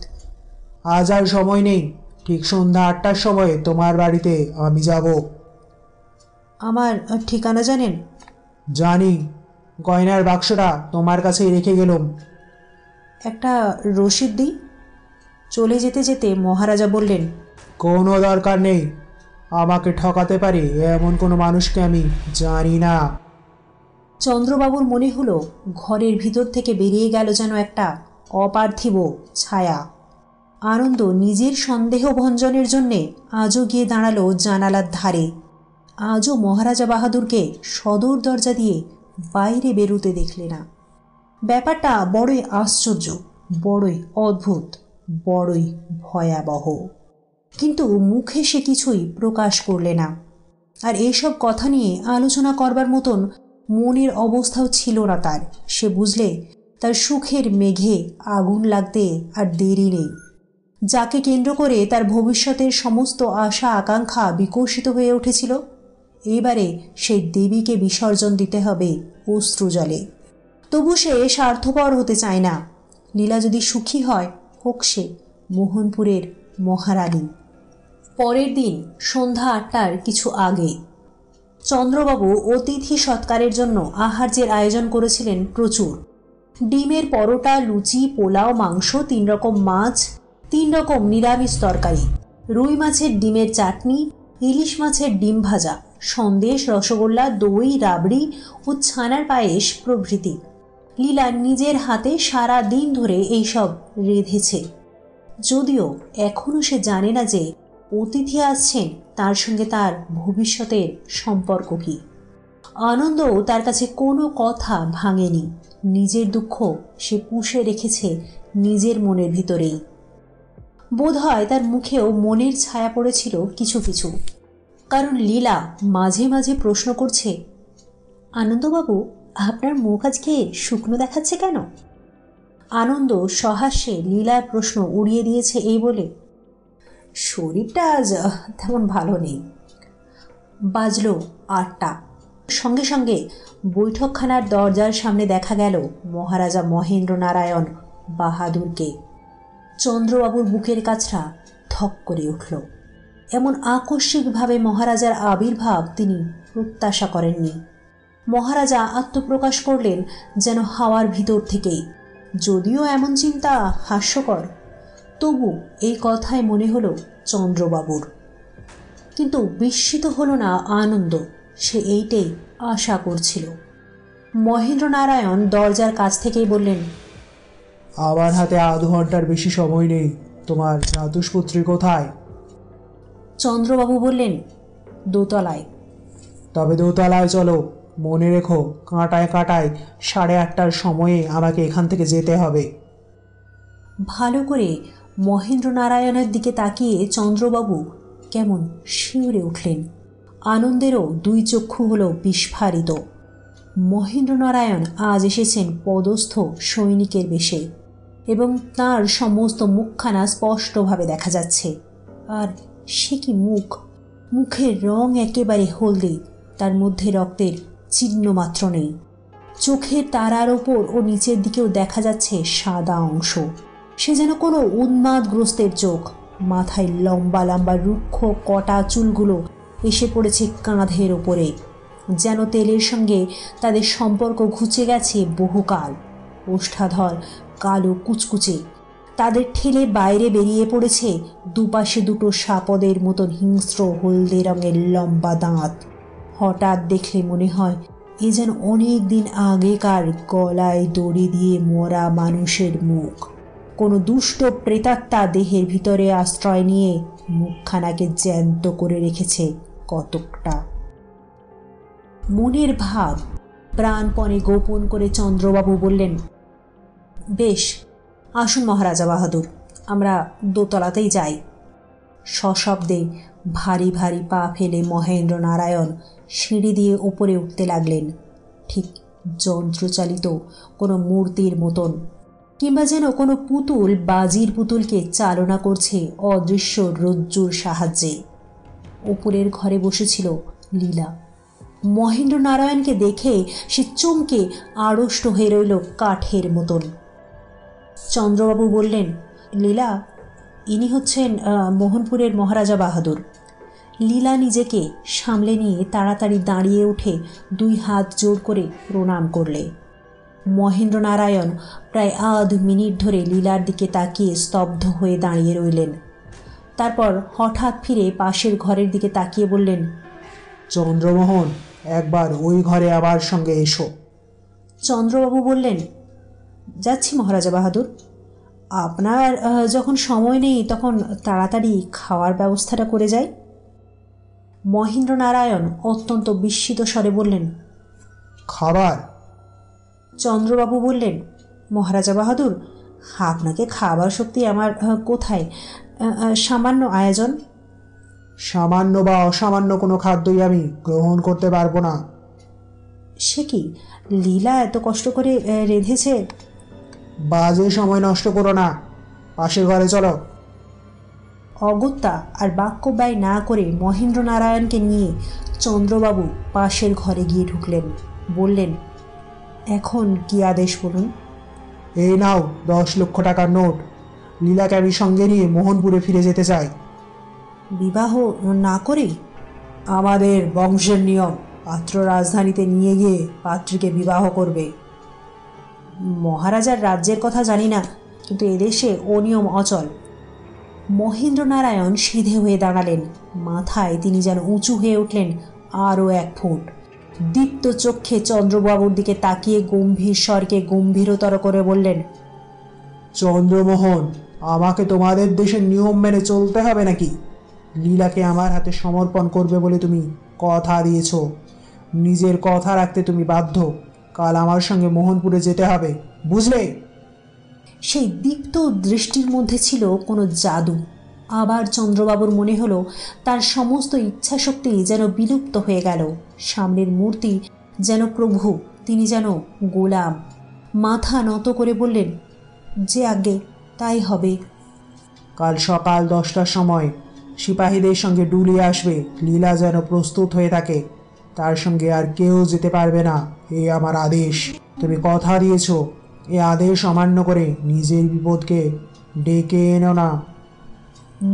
আজ আর সময় নেই। ঠিক সন্ধ্যা 8টার সময় তোমার বাড়িতে আমি যাব। আমার ঠিকানা জানেন? জানি। গয়নার বাক্সটা তোমার কাছেই রেখে গেলাম। একটা রসিদ দিই। চলে যেতে যেতে মহারাজা বললেন, কোনো দরকার নেই। আমাকে ঠকাতে পারে এমন কোনো মানুষকে আমি জানি না। চন্দ্রবাবুর মনে হলো ঘরের ভিতর থেকে বেরিয়ে গেল যেন একটা অপার্থিব ছায়া। আনন্দ নিজের সন্দেহ ভঞ্জনের জন্যে আজও গিয়ে দাঁড়ালো জানালার ধারে। আজও মহারাজা বাহাদুরকে সদর দরজা দিয়ে বাইরে বেরোতে দেখলে না। ব্যাপারটা বড়ই আশ্চর্য, বড়ই অদ্ভুত, বড়ই ভয়াবহ। কিন্তু মুখে সে কিছুই প্রকাশ করলে না। আর এইসব কথা নিয়ে আলোচনা করবার মতন মনের অবস্থাও ছিল না তার। সে বুঝলে তার সুখের মেঘে আগুন লাগতে আর দেরি নেই। যাকে কেন্দ্র করে তার ভবিষ্যতের সমস্ত আশা আকাঙ্ক্ষা বিকশিত হয়ে উঠেছিল, এবারে সেই দেবীকে বিসর্জন দিতে হবে অশ্রুজলে। তবু সে স্বার্থপর হতে চায় না। লীলা যদি সুখী হয়, হোক সে মোহনপুরের মহারানী। পরের দিন সন্ধ্যা 8টার কিছু আগে চন্দ্রবাবু অতিথি সৎকারের জন্য আহার্যের আয়োজন করেছিলেন প্রচুর। ডিমের পরোটা, লুচি, পোলাও, মাংস, 3 রকম মাছ, 3 রকম নিরামিষ তরকারি, রুই মাছের ডিমের চাটনি, ইলিশ মাছের ডিম ভাজা, সন্দেশ, রসগোল্লা, দই, রাবড়ি ও ছানার পায়েস প্রভৃতি। লীলা নিজের হাতে সারা দিন ধরে এইসব রেঁধেছে, যদিও এখনও সে জানে না যে অতিথি আসছেন তার সঙ্গে তার ভবিষ্যতের সম্পর্ক কী। আনন্দও তার কাছে কোনো কথা ভাঙেনি, নিজের দুঃখ সে পুষে রেখেছে নিজের মনের ভিতরেই। বোধহয় তার মুখেও মনের ছায়া পড়েছিল কিছু কিছু, কারণ লীলা মাঝে মাঝে প্রশ্ন করছে, আনন্দবাবু, আপনার মুখ আজকে শুকনো দেখাচ্ছে কেন? আনন্দ সহাস্যে লীলার প্রশ্ন উড়িয়ে দিয়েছে এই বলে, শরীরটা আজ তেমন ভালো নেই। বাজল ৮টা। সঙ্গে সঙ্গে বৈঠকখানার দরজার সামনে দেখা গেল মহারাজা মহেন্দ্র নারায়ণ বাহাদুরকে। চন্দ্রবাবুর বুকের কাছটা ধক করে উঠল। এমন আকস্মিকভাবে মহারাজার আবির্ভাব তিনি প্রত্যাশা করেননি। মহারাজা আত্মপ্রকাশ করলেন যেন হাওয়ার ভিতর থেকেই। যদিও এমন চিন্তা হাস্যকর, তবু এই কথায় মনে হলো চন্দ্রবাবুর। কিন্তু বিস্মিত হলো না আনন্দ, সে এইটাই আশা করছিল। মহেন্দ্র নারায়ণ দরজার কাছ থেকেই বললেন, আমার হাতে আধ ঘন্টার বেশি সময় নেই। তোমার ভ্রাতুষ্পুত্রী কোথায়? চন্দ্রবাবু বললেন, দোতলায়। তবে দোতলায় চলো। মনে রেখো, কাঁটায় কাঁটায় 8:30টার সময়ে আমাকে এখান থেকে যেতে হবে। ভালো করে মহেন্দ্র নারায়ণের দিকে তাকিয়ে চন্দ্রবাবু কেমন শিউরে উঠলেন। আনন্দেরও 2 চক্ষু হলো বিস্ফারিত। মহেন্দ্র নারায়ণ আজ এসেছেন পদস্থ সৈনিকের বেশে, এবং তার সমস্ত মুখখানা স্পষ্টভাবে দেখা যাচ্ছে। আর সে কি মুখ! মুখের রং একেবারে হলদে, তার মধ্যে রক্তের চিহ্ন মাত্র নেই। চোখের তারার ওপর ও নিচের দিকেও দেখা যাচ্ছে সাদা অংশ। সে যেন কোনো উন্মাদগ্রস্তের চোখ। মাথায় লম্বা লম্বা রুক্ষ কটা চুলগুলো এসে পড়েছে কাঁধের ওপরে, যেন তেলের সঙ্গে তাদের সম্পর্ক ঘুচে গেছে বহুকাল। ওষ্ঠাধর কালো কুচকুচে, তাদের ঠেলে বাইরে বেরিয়ে পড়েছে দুপাশে 2টো সাপদের মতন হিংস্র হলদে রঙের লম্বা দাঁত। হঠাৎ দেখলে মনে হয় এ যেন অনেক দিন আগেকার গলায় দড়ি দিয়ে মরা মানুষের মুখ। কোনো দুষ্ট প্রেতাত্মা দেহের ভিতরে আশ্রয় নিয়ে মুখখানাকে জ্যান্ত করে রেখেছে কতকটা। মনের ভাব প্রাণপণে গোপন করে চন্দ্রবাবু বললেন, বেশ, আসুন মহারাজা বাহাদুর, আমরা দোতলাতেই যাই। সশব্দে ভারী ভারী পা ফেলে মহেন্দ্র নারায়ণ সিঁড়ি দিয়ে ওপরে উঠতে লাগলেন, ঠিক যন্ত্রচালিত কোনো মূর্তির মতন, কিংবা যেন কোনো পুতুল বাজির পুতুলকে চালনা করছে অদৃশ্য রজ্জুর সাহায্যে। উপরের ঘরে বসেছিল লীলা। মহেন্দ্র নারায়ণকে দেখে সে চমকে আড়ষ্ট হয়ে রইল কাঠের মতন। চন্দ্রবাবু বললেন, লীলা, ইনি হচ্ছেন মোহনপুরের মহারাজা বাহাদুর। লীলা নিজেকে সামলে নিয়ে তাড়াতাড়ি দাঁড়িয়ে উঠে 2 হাত জোর করে প্রণাম করলে। মহেন্দ্র নারায়ণ প্রায় আধ মিনিট ধরে লীলার দিকে তাকিয়ে স্তব্ধ হয়ে দাঁড়িয়ে রইলেন। তারপর হঠাৎ ফিরে পাশের ঘরের দিকে তাকিয়ে বললেন, চন্দ্রমোহন, একবার ওই ঘরে আবার সঙ্গে এসো। চন্দ্রবাবু বললেন, যাচ্ছি মহারাজা বাহাদুর। আপনার যখন সময় নেই তখন তাড়াতাড়ি খাওয়ার ব্যবস্থাটা করে যাই। মহেন্দ্র নারায়ণ অত্যন্ত বিস্মিত স্বরে বললেন, খাবার? চন্দ্রবাবু বললেন, মহারাজা বাহাদুর, আপনাকে খাবার শক্তি আমার কোথায়? সামান্য আয়োজন। সামান্য বা অসামান্য কোনো খাদ্যই আমি গ্রহণ করতে পারবো না। সে কি, লীলা এত কষ্ট করে রেঁধেছে? বাজে সময় নষ্ট করো না, পাশের ঘরে চলো। অগত্যা আর বাক্য ব্যয় না করে মহেন্দ্র নারায়ণকে নিয়ে চন্দ্রবাবু পাশের ঘরে গিয়ে ঢুকলেন। বললেন, এখন কি আদেশ বলুন? এই নাও 10 লক্ষ টাকার নোট। লীলাকে আমি সঙ্গে নিয়ে মোহনপুরে ফিরে যেতে চাই। বিবাহ না করে? আমাদের বংশের নিয়ম, পাত্র রাজধানীতে নিয়ে গিয়ে পাত্রীকে বিবাহ করবে। মহারাজার রাজ্যের কথা জানি না, কিন্তু এদেশে ও নিয়ম অচল। মহেন্দ্র নারায়ণ সিধে হয়ে দাঁড়ালেন। মাথায় তিনি যেন উঁচু হয়ে উঠলেন আরও 1 ফুট। দীপ্ত চক্ষে চন্দ্রবাবুর দিকে তাকিয়ে গম্ভীর স্বরকে গম্ভীরতর করে বললেন, চন্দ্রমোহন, আমাকে তোমাদের দেশের নিয়ম মেনে চলতে হবে নাকি? লীলাকে আমার হাতে সমর্পণ করবে বলে তুমি কথা দিয়েছ। নিজের কথা রাখতে তুমি বাধ্য। কাল আমার সঙ্গে মোহনপুরে যেতে হবে, বুঝলে? সেই দীপ্ত দৃষ্টির মধ্যে ছিল কোনো জাদু। আবার চন্দ্রবাবুর মনে হলো তার সমস্ত ইচ্ছাশক্তি যেন বিলুপ্ত হয়ে গেল। সামনের মূর্তি যেন প্রভু, তিনি যেন গোলাম। মাথা নত করে বললেন, যে আগে তাই হবে। কাল সকাল 10টার সময় সিপাহীদের সঙ্গে ডুলিয়ে আসবে। লীলা যেন প্রস্তুত হয়ে থাকে। তার সঙ্গে আর কেউ যেতে পারবে না, এই আমার আদেশ। তুমি কথা দিয়েছ, এ আদেশ অমান্য করে নিজের বিপদকে ডেকে এনো না।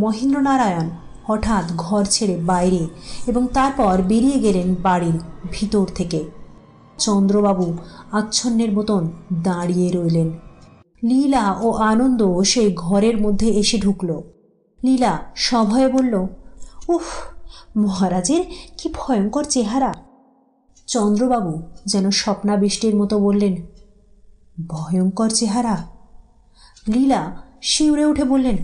মহেন্দ্রনারায়ণ হঠাৎ ঘর ছেড়ে বাইরে এবং তারপর বেরিয়ে গেলেন বাড়ির ভিতর থেকে। চন্দ্রবাবু আচ্ছন্নের মতন দাঁড়িয়ে রইলেন। লীলা ও আনন্দ সেই ঘরের মধ্যে এসে ঢুকল। লীলা সভয়ে বলল, উফ, মহারাজের কি ভয়ঙ্কর চেহারা। চন্দ্রবাবু যেন স্বপ্নাবিষ্টির মতো বললেন, ভয়ঙ্কর চেহারা? লীলা শিউরে উঠে বললেন,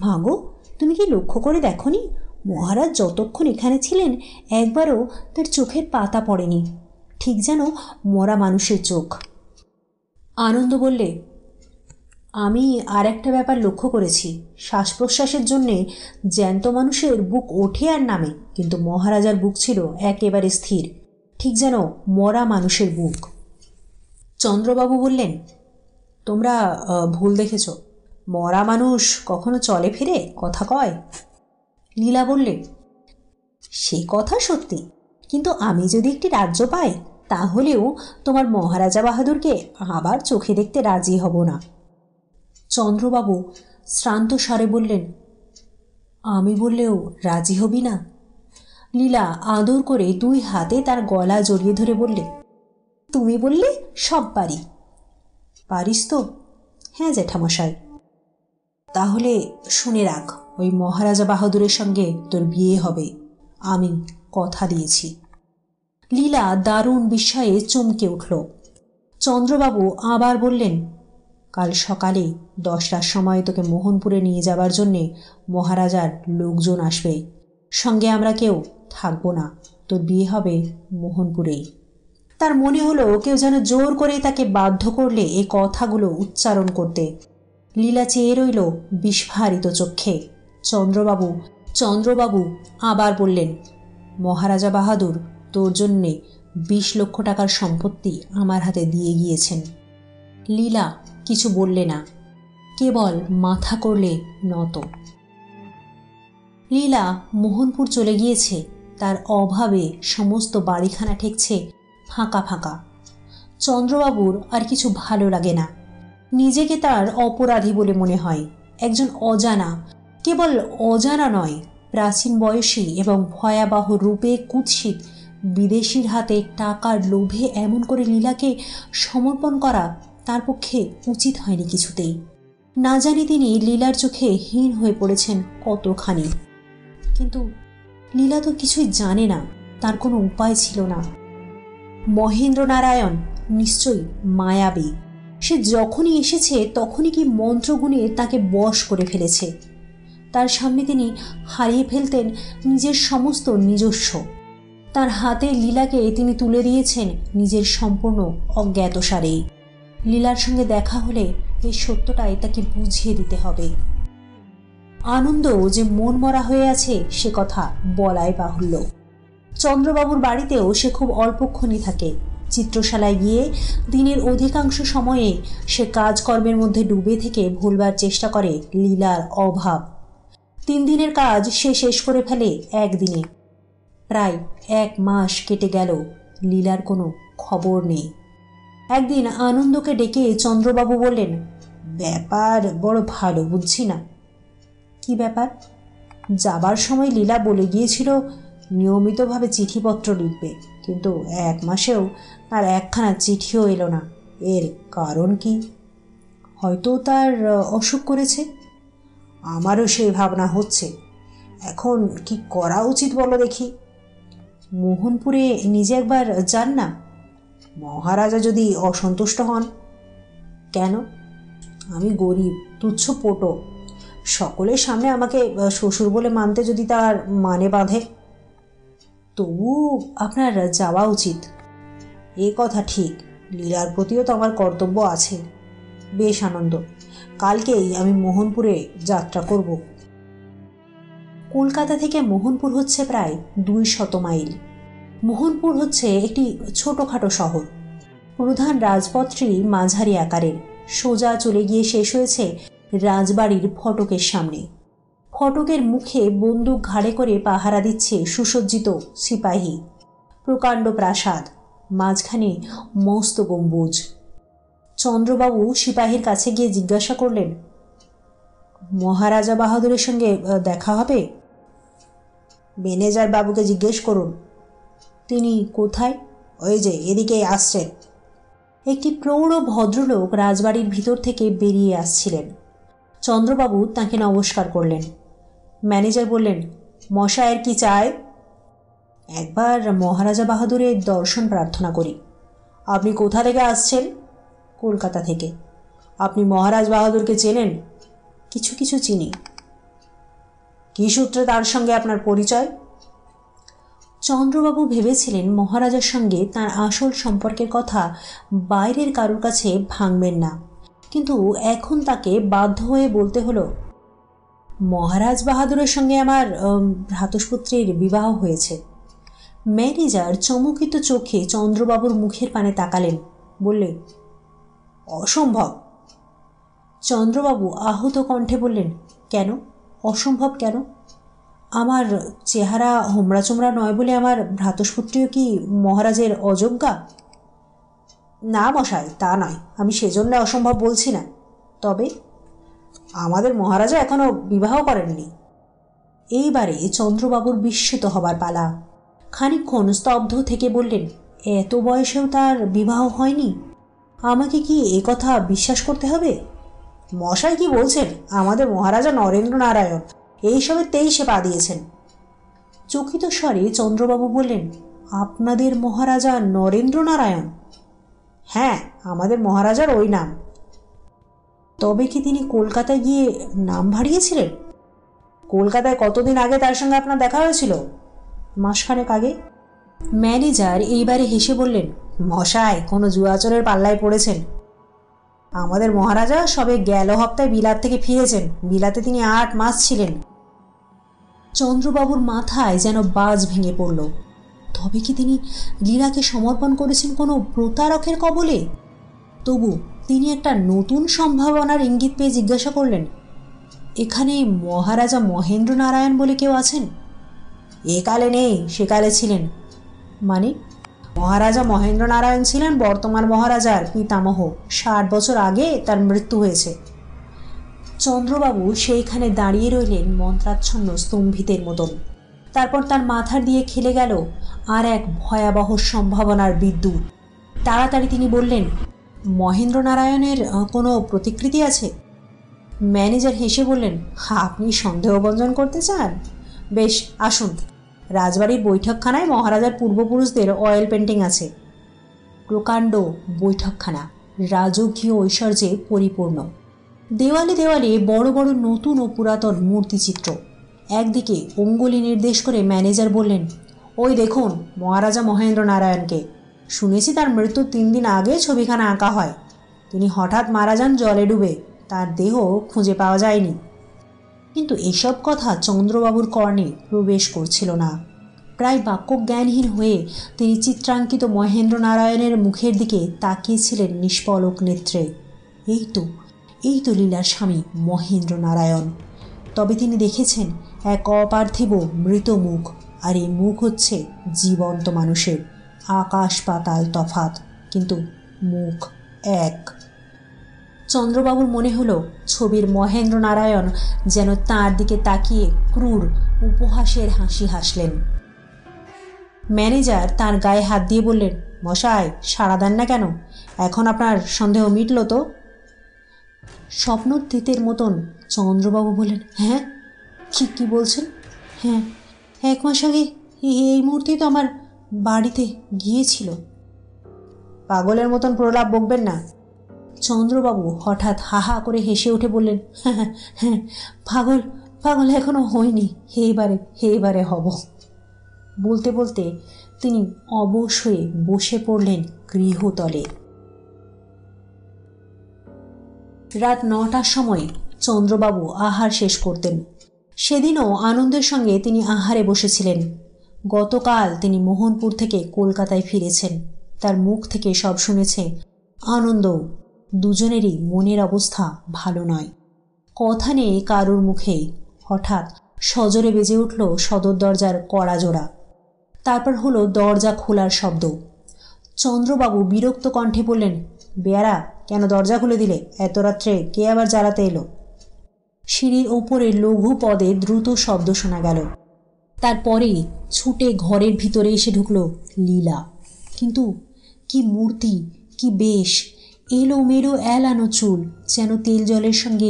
মাগো, তুমি কি লক্ষ্য করে দেখনি? মহারাজ যতক্ষণ এখানে ছিলেন একবারও তার চোখের পাতা পড়েনি, ঠিক যেন মরা মানুষের চোখ। আনন্দ বললে, আমি আর একটা ব্যাপার লক্ষ্য করেছি। শ্বাস প্রশ্বাসের জন্যে জ্যান্ত মানুষের বুক ওঠে আর নামে, কিন্তু মহারাজার বুক ছিল একেবারে স্থির, ঠিক যেন মরা মানুষের বুক। চন্দ্রবাবু বললেন, তোমরা ভুল দেখেছ। মরা মানুষ কখনো চলে ফিরে কথা কয়? লীলা বললে, সে কথা সত্যি, কিন্তু আমি যদি একটি রাজ্য পাই তাহলেও তোমার মহারাজা বাহাদুরকে আবার চোখে দেখতে রাজি হব না। চন্দ্রবাবু শ্রান্ত স্বরে বললেন, আমি বললেও রাজি হবি না? লীলা আদর করে 2 হাতে তার গলা জড়িয়ে ধরে বললে, তুমি বললে সব পারি। পারিস তো? হ্যাঁ জ্যাঠামশাই। তাহলে শুনে রাখ, ওই মহারাজা বাহাদুরের সঙ্গে তোর বিয়ে হবে, আমি কথা দিয়েছি। লীলা দারুণ বিস্ময়ে চমকে উঠল। চন্দ্রবাবু আবার বললেন, কাল সকালে 10টার সময় তোকে মোহনপুরে নিয়ে যাবার জন্যে মহারাজার লোকজন আসবে। সঙ্গে আমরা কেউ থাকবো না, তোর বিয়ে হবে মোহনপুরেই। তার মনে হলো কেউ যেন জোর করে তাকে বাধ্য করলে এই কথাগুলো উচ্চারণ করতে। লীলা চেয়ে রইল বিস্ফারিত চক্ষে। চন্দ্রবাবু আবার বললেন, মহারাজা বাহাদুর তোর জন্যে 20 লক্ষ টাকার সম্পত্তি আমার হাতে দিয়ে গিয়েছেন। লীলা কিছু বললে না, কেবল মাথা করলে নত। লীলা মোহনপুর চলে গিয়েছে। তার অভাবে সমস্ত বাড়িখানা ঠেকছে ফাঁকা ফাঁকা। চন্দ্রবাবুর আর কিছু ভালো লাগে না। নিজেকে তার অপরাধী বলে মনে হয়। একজন অজানা, কেবল অজানা নয়, প্রাচীন বয়সী এবং ভয়াবহ রূপে কুৎসিত বিদেশির হাতে টাকার লোভে এমন করে লীলাকে সমর্পণ করা তার পক্ষে উচিত হয়নি কিছুতেই। না জানি তিনি লীলার চোখে হীন হয়ে পড়েছেন কতখানি। কিন্তু লীলা তো কিছুই জানে না, তার কোনো উপায় ছিল না। মহেন্দ্রনারায়ণ নিশ্চয়ই মায়াবী। সে যখনই এসেছে তখনই কি মন্ত্রগুণে তাকে বশ করে ফেলেছে। তার সামনে তিনি হারিয়ে ফেলতেন নিজের সমস্ত নিজস্ব। তার হাতে লীলাকে তিনি তুলে দিয়েছেন নিজের সম্পূর্ণ অজ্ঞাতসারেই। লীলার সঙ্গে দেখা হলে এই সত্যটাই তাকে বুঝিয়ে দিতে হবে। আনন্দ যে মন মরা হয়ে আছে সে কথা বলাই বাহুল্য। চন্দ্রবাবুর বাড়িতেও সে খুব অল্পক্ষণই থাকে। চিত্রশালায় গিয়ে দিনের অধিকাংশ সময়ে সে কাজকর্মের মধ্যে ডুবে থেকে ভুলবার চেষ্টা করে লীলার অভাব। 3 দিনের কাজ সে শেষ করে ফেলে একদিনে। প্রায় 1 মাস কেটে গেল, লীলার কোনো খবর নেই। একদিন আনন্দকে ডেকে চন্দ্রবাবু বললেন, ব্যাপার বড় ভালো বুঝছি না। কি ব্যাপার? যাবার সময় লীলা বলে গিয়েছিল নিয়মিতভাবে চিঠিপত্র লিখবে, কিন্তু 1 মাসেও তার একখানা চিঠিও এলো না। এর কারণ কি? হয়তো তার অসুখ করেছে। আমারও সেই ভাবনা হচ্ছে। এখন কি করা উচিত বলো দেখি? মোহনপুরে নিজে একবার যান না। মহারাজা যদি অসন্তুষ্ট হন? কেন? আমি গরিব, তুচ্ছ পোটো। সকলের সামনে আমাকে শ্বশুর বলে মানতে যদি তার মানে বাঁধে। তবু আপনার যাওয়া উচিত। এ কথা ঠিক, লীলার প্রতিও তো আমার কর্তব্য আছে। বেশ আনন্দ, কালকেই আমি মোহনপুরে যাত্রা করব। কলকাতা থেকে মোহনপুর হচ্ছে প্রায় 200 মাইল। মোহনপুর হচ্ছে একটি ছোটোখাটো শহর। প্রধান রাজপথটি মাঝারি আকারের, সোজা চলে গিয়ে শেষ হয়েছে রাজবাড়ির ফটকের সামনে। ফটকের মুখে বন্দুক ঘাড়ে করে পাহারা দিচ্ছে সুসজ্জিত সিপাহী। প্রকাণ্ড প্রাসাদ, মাঝখানে মস্ত গম্বুজ। চন্দ্রবাবু সিপাহীর কাছে গিয়ে জিজ্ঞাসা করলেন, মহারাজা বাহাদুরের সঙ্গে দেখা হবে? ম্যানেজার বাবুকে জিজ্ঞেস করুন। তিনি কোথায়? ওই যে এদিকেই আসছেন। একটি প্রৌঢ় ভদ্রলোক রাজবাড়ির ভিতর থেকে বেরিয়ে আসছিলেন। চন্দ্রবাবু তাকে নমস্কার করলেন। ম্যানেজার বললেন, মশায়ের কি চাই? একবার মহারাজা বাহাদুরের দর্শন প্রার্থনা করি। আপনি কোথা থেকে আসছেন? কলকাতা থেকে। আপনি মহারাজ বাহাদুরকে চেনেন? কিছু কিছু চিনি। কী সূত্রে তার সঙ্গে আপনার পরিচয়? চন্দ্রবাবু ভেবেছিলেন মহারাজার সঙ্গে তার আসল সম্পর্কের কথা বাইরের কারোর কাছে ভাঙবেন না, কিন্তু এখন তাকে বাধ্য হয়ে বলতে হলো, মহারাজ বাহাদুরের সঙ্গে আমার ভ্রাতুষ্পুত্রীর বিবাহ হয়েছে। ম্যানেজার চমকিত চোখে চন্দ্রবাবুর মুখের পানে তাকালেন, বললেন, অসম্ভব। চন্দ্রবাবু আহত কণ্ঠে বললেন, কেন অসম্ভব কেন? আমার চেহারা হোমরা চোমরা নয় বলে আমার ভ্রাতুষ্পুত্রীও কি মহারাজের অযোগ্যা? না মশাই, তা নয়, আমি সেজন্য অসম্ভব বলছি না। তবে আমাদের মহারাজা এখনো বিবাহ করেননি। এইবারে চন্দ্রবাবুর বিস্মিত হবার পালা। খানিকক্ষণ স্তব্ধ থেকে বললেন, এত বয়সেও তার বিবাহ হয়নি? আমাকে কি এ কথা বিশ্বাস করতে হবে? মশাই কি বলছেন? আমাদের মহারাজা নরেন্দ্র নারায়ণ এইসবে 23-এ পা দিয়েছেন। চকিত স্বরে চন্দ্রবাবু বললেন, আপনাদের মহারাজা নরেন্দ্র নারায়ণ? হ্যাঁ, আমাদের মহারাজার ওই নাম। তবে কি তিনি কলকাতায় গিয়ে নাম ভারিয়েছিলেন? কলকাতায় কতদিন আগে তার সঙ্গে আপনার দেখা হয়েছিল? মাসখানেক আগে। ম্যানেজার এইবারে হেসে বললেন, মশাই কোনো জুয়াচরের পাল্লায় পড়েছেন। আমাদের মহারাজা সবে গেল হপ্তায় বিলাত থেকে ফিরেছেন। বিলাতে তিনি 8 মাস ছিলেন। চন্দ্রবাবুর মাথায় যেন বাজ ভেঙে পড়ল। তবে কি তিনি লীলাকে সমর্পণ করেছেন কোনো প্রতারকের কবলে? তবু তিনি একটা নতুন সম্ভাবনার ইঙ্গিত পেয়ে জিজ্ঞাসা করলেন, এখানে মহারাজা মহেন্দ্র নারায়ণ বলে কেউ আছেন? একালে নেই, সেকালে ছিলেন। মানে? মহারাজা মহেন্দ্র নারায়ণ ছিলেন বর্তমান মহারাজার পিতামহ। 60 বছর আগে তার মৃত্যু হয়েছে। চন্দ্রবাবু সেইখানে দাঁড়িয়ে রইলেন মন্ত্রাচ্ছন্ন স্তম্ভিতের মতন। তারপর তার মাথার দিয়ে খেলে গেল আর এক ভয়াবহ সম্ভাবনার বিদ্যুৎ। তাড়াতাড়ি তিনি বললেন, মহেন্দ্র নারায়ণের কোনো প্রতিকৃতি আছে? ম্যানেজার হেসে বললেন, আপনি সন্দেহভঞ্জন করতে চান? বেশ, আসুন। রাজবাড়ির বৈঠকখানায় মহারাজার পূর্বপুরুষদের অয়েল পেন্টিং আছে। প্রকাণ্ড বৈঠকখানা রাজকীয় ঐশ্বর্যে পরিপূর্ণ। দেওয়ালে দেওয়ালে বড় বড় নতুন ও পুরাতন মূর্তিচিত্র। একদিকে অঙ্গুলি নির্দেশ করে ম্যানেজার বললেন, ওই দেখুন মহারাজা মহেন্দ্র নারায়ণকে। শুনেছি তার মৃত্যুর 3 দিন আগে ছবিখানা আঁকা হয়। তিনি হঠাৎ মারা যান জলে ডুবে। তার দেহ খুঁজে পাওয়া যায়নি। কিন্তু এসব কথা চন্দ্রবাবুর কর্ণে প্রবেশ করছিল না। প্রায় বাক্যজ্ঞানহীন হয়ে তিনি চিত্রাঙ্কিত মহেন্দ্র নারায়ণের মুখের দিকে তাকিয়েছিলেন নিষ্পলক নেত্রে। এই তো লীলার স্বামী মহেন্দ্র নারায়ণ। তবে তিনি দেখেছেন এক অপার্থিব মৃত মুখ, আর এই মুখ হচ্ছে জীবন্ত মানুষের। আকাশ পাতাল তফাত, কিন্তু মুখ এক। চন্দ্রবাবুর মনে হলো ছবির মহেন্দ্র নারায়ণ যেন তাঁর দিকে তাকিয়ে ক্রূর উপহাসের হাসি হাসলেন। ম্যানেজার তার গায়ে হাত দিয়ে বললেন, মশাই সাড়া দেন না কেন? এখন আপনার সন্দেহ মিটল তো? স্বপ্নোদ্ধিতের মতন চন্দ্রবাবু বললেন, হ্যাঁ। কি বলছেন? হ্যাঁ, 1 মাস আগে এই মুহূর্তেই তো আমার বাড়িতে গিয়েছিল। পাগলের মতন প্রলাপ বকবেন না। চন্দ্রবাবু হঠাৎ হাহা করে হেসে উঠে বললেন, হ্যাঁ হ্যাঁ, পাগল পাগল এখনো হয়নি, এইবারে হব। বলতে বলতে তিনি অবশ হয়ে বসে পড়লেন গৃহতলে। রাত 9টার সময় চন্দ্রবাবু আহার শেষ করতেন। সেদিনও আনন্দের সঙ্গে তিনি আহারে বসেছিলেন। গতকাল তিনি মোহনপুর থেকে কলকাতায় ফিরেছেন। তার মুখ থেকে সব শুনেছে আনন্দ। দুজনেরই মনের অবস্থা ভালো নয়। কথা নেই কারুর মুখেই। হঠাৎ সজোরে বেজে উঠল সদর দরজার কড়া জোড়া। তারপর হলো দরজা খোলার শব্দ। চন্দ্রবাবু বিরক্ত কণ্ঠে বললেন, বেয়ারা, কেন দরজা খুলে দিলে? এত রাত্রে কে আবার জ্বালাতে এলো? সিঁড়ির ওপরে লঘু পদে দ্রুত শব্দ শোনা গেল। তারপরেই ছুটে ঘরের ভিতরে এসে ঢুকল লীলা। কিন্তু কি মূর্তি, কি বেশ! এলোমেলো এলানো চুল, যেন তেল জলের সঙ্গে